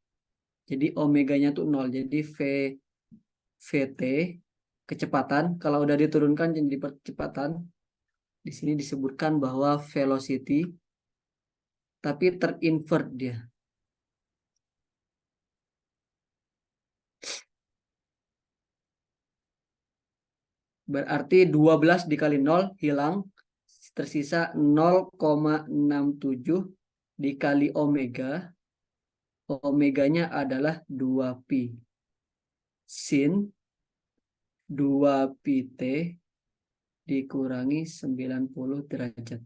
jadi omeganya itu 0. Jadi VT kecepatan, kalau udah diturunkan jadi percepatan, di sini disebutkan bahwa velocity, tapi terinvert dia. Berarti 12 dikali 0 hilang, tersisa 0,67 dikali omega. Omeganya adalah 2pi. Sin 2pt dikurangi 90 derajat.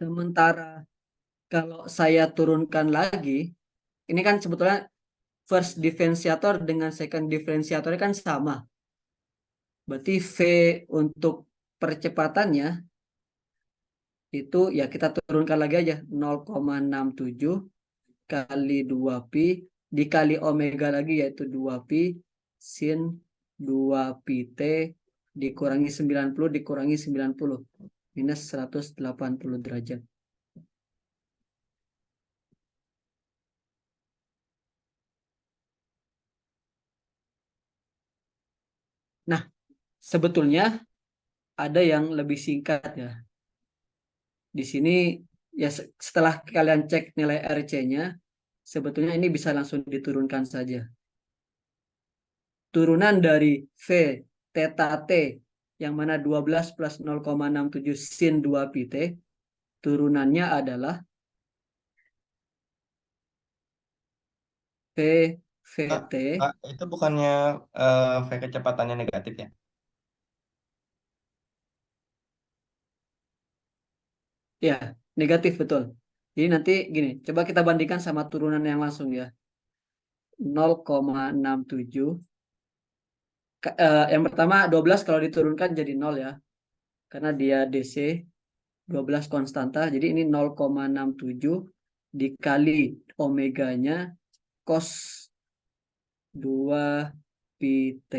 Sementara kalau saya turunkan lagi, ini kan sebetulnya first differentiator dengan second differentiator kan sama. Berarti V untuk percepatannya itu ya kita turunkan lagi aja 0,67 kali 2pi dikali omega lagi yaitu 2pi sin 2pi T dikurangi 90 dikurangi 90 minus 180 derajat. Nah, sebetulnya ada yang lebih singkat ya. Di sini ya setelah kalian cek nilai RC-nya, sebetulnya ini bisa langsung diturunkan saja. Turunan dari V theta T yang mana 12 plus 0,67 sin 2 pi T, turunannya adalah V VT. Itu bukannya V kecepatannya negatif ya? Ya, negatif betul. Jadi nanti gini, coba kita bandingkan sama turunan yang langsung ya. 0,67. Yang pertama 12 kalau diturunkan jadi 0 ya. Karena dia DC 12 konstanta. Jadi ini 0,67 dikali omeganya cos 2 pi T.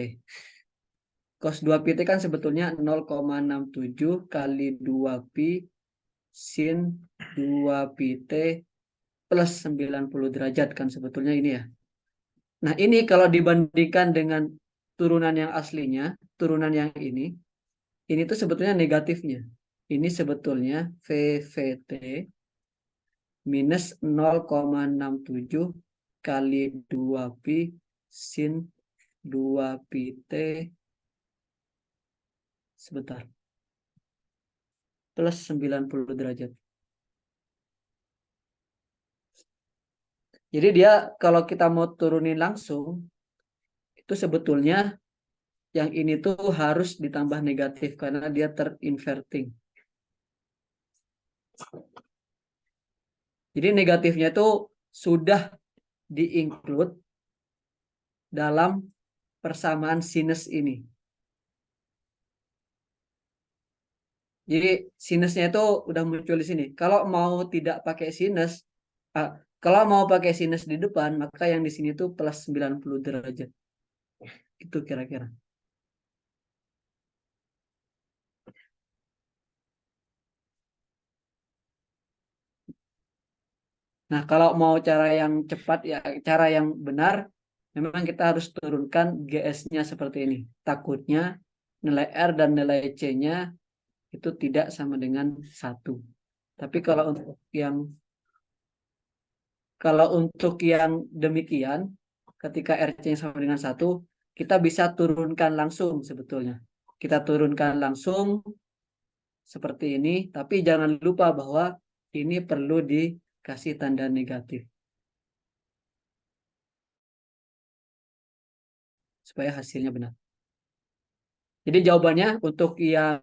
Cos 2 pi T kan sebetulnya 0,67 kali 2 pi sin 2 pi T plus 90 derajat kan sebetulnya ini ya. Nah ini kalau dibandingkan dengan turunan yang aslinya, turunan yang ini tuh sebetulnya negatifnya. Ini sebetulnya VVT minus 0,67 kali 2 pi sin 2 pi T sebentar plus 90 derajat. Jadi dia kalau kita mau turunin langsung itu sebetulnya yang ini tuh harus ditambah negatif karena dia terinverting. Jadi negatifnya itu sudah di-include dalam persamaan sinus ini. Jadi sinusnya itu udah muncul di sini. Kalau mau tidak pakai sinus, kalau mau pakai sinus di depan, maka yang di sini tuh plus 90 derajat. Itu kira-kira. Nah, kalau mau cara yang cepat, ya cara yang benar, memang kita harus turunkan GS-nya seperti ini. Takutnya nilai R dan nilai C-nya itu tidak sama dengan 1. Tapi kalau untuk yang demikian, ketika RC sama dengan 1, kita bisa turunkan langsung sebetulnya. Kita turunkan langsung seperti ini, tapi jangan lupa bahwa ini perlu dikasih tanda negatif. Supaya hasilnya benar. Jadi jawabannya untuk yang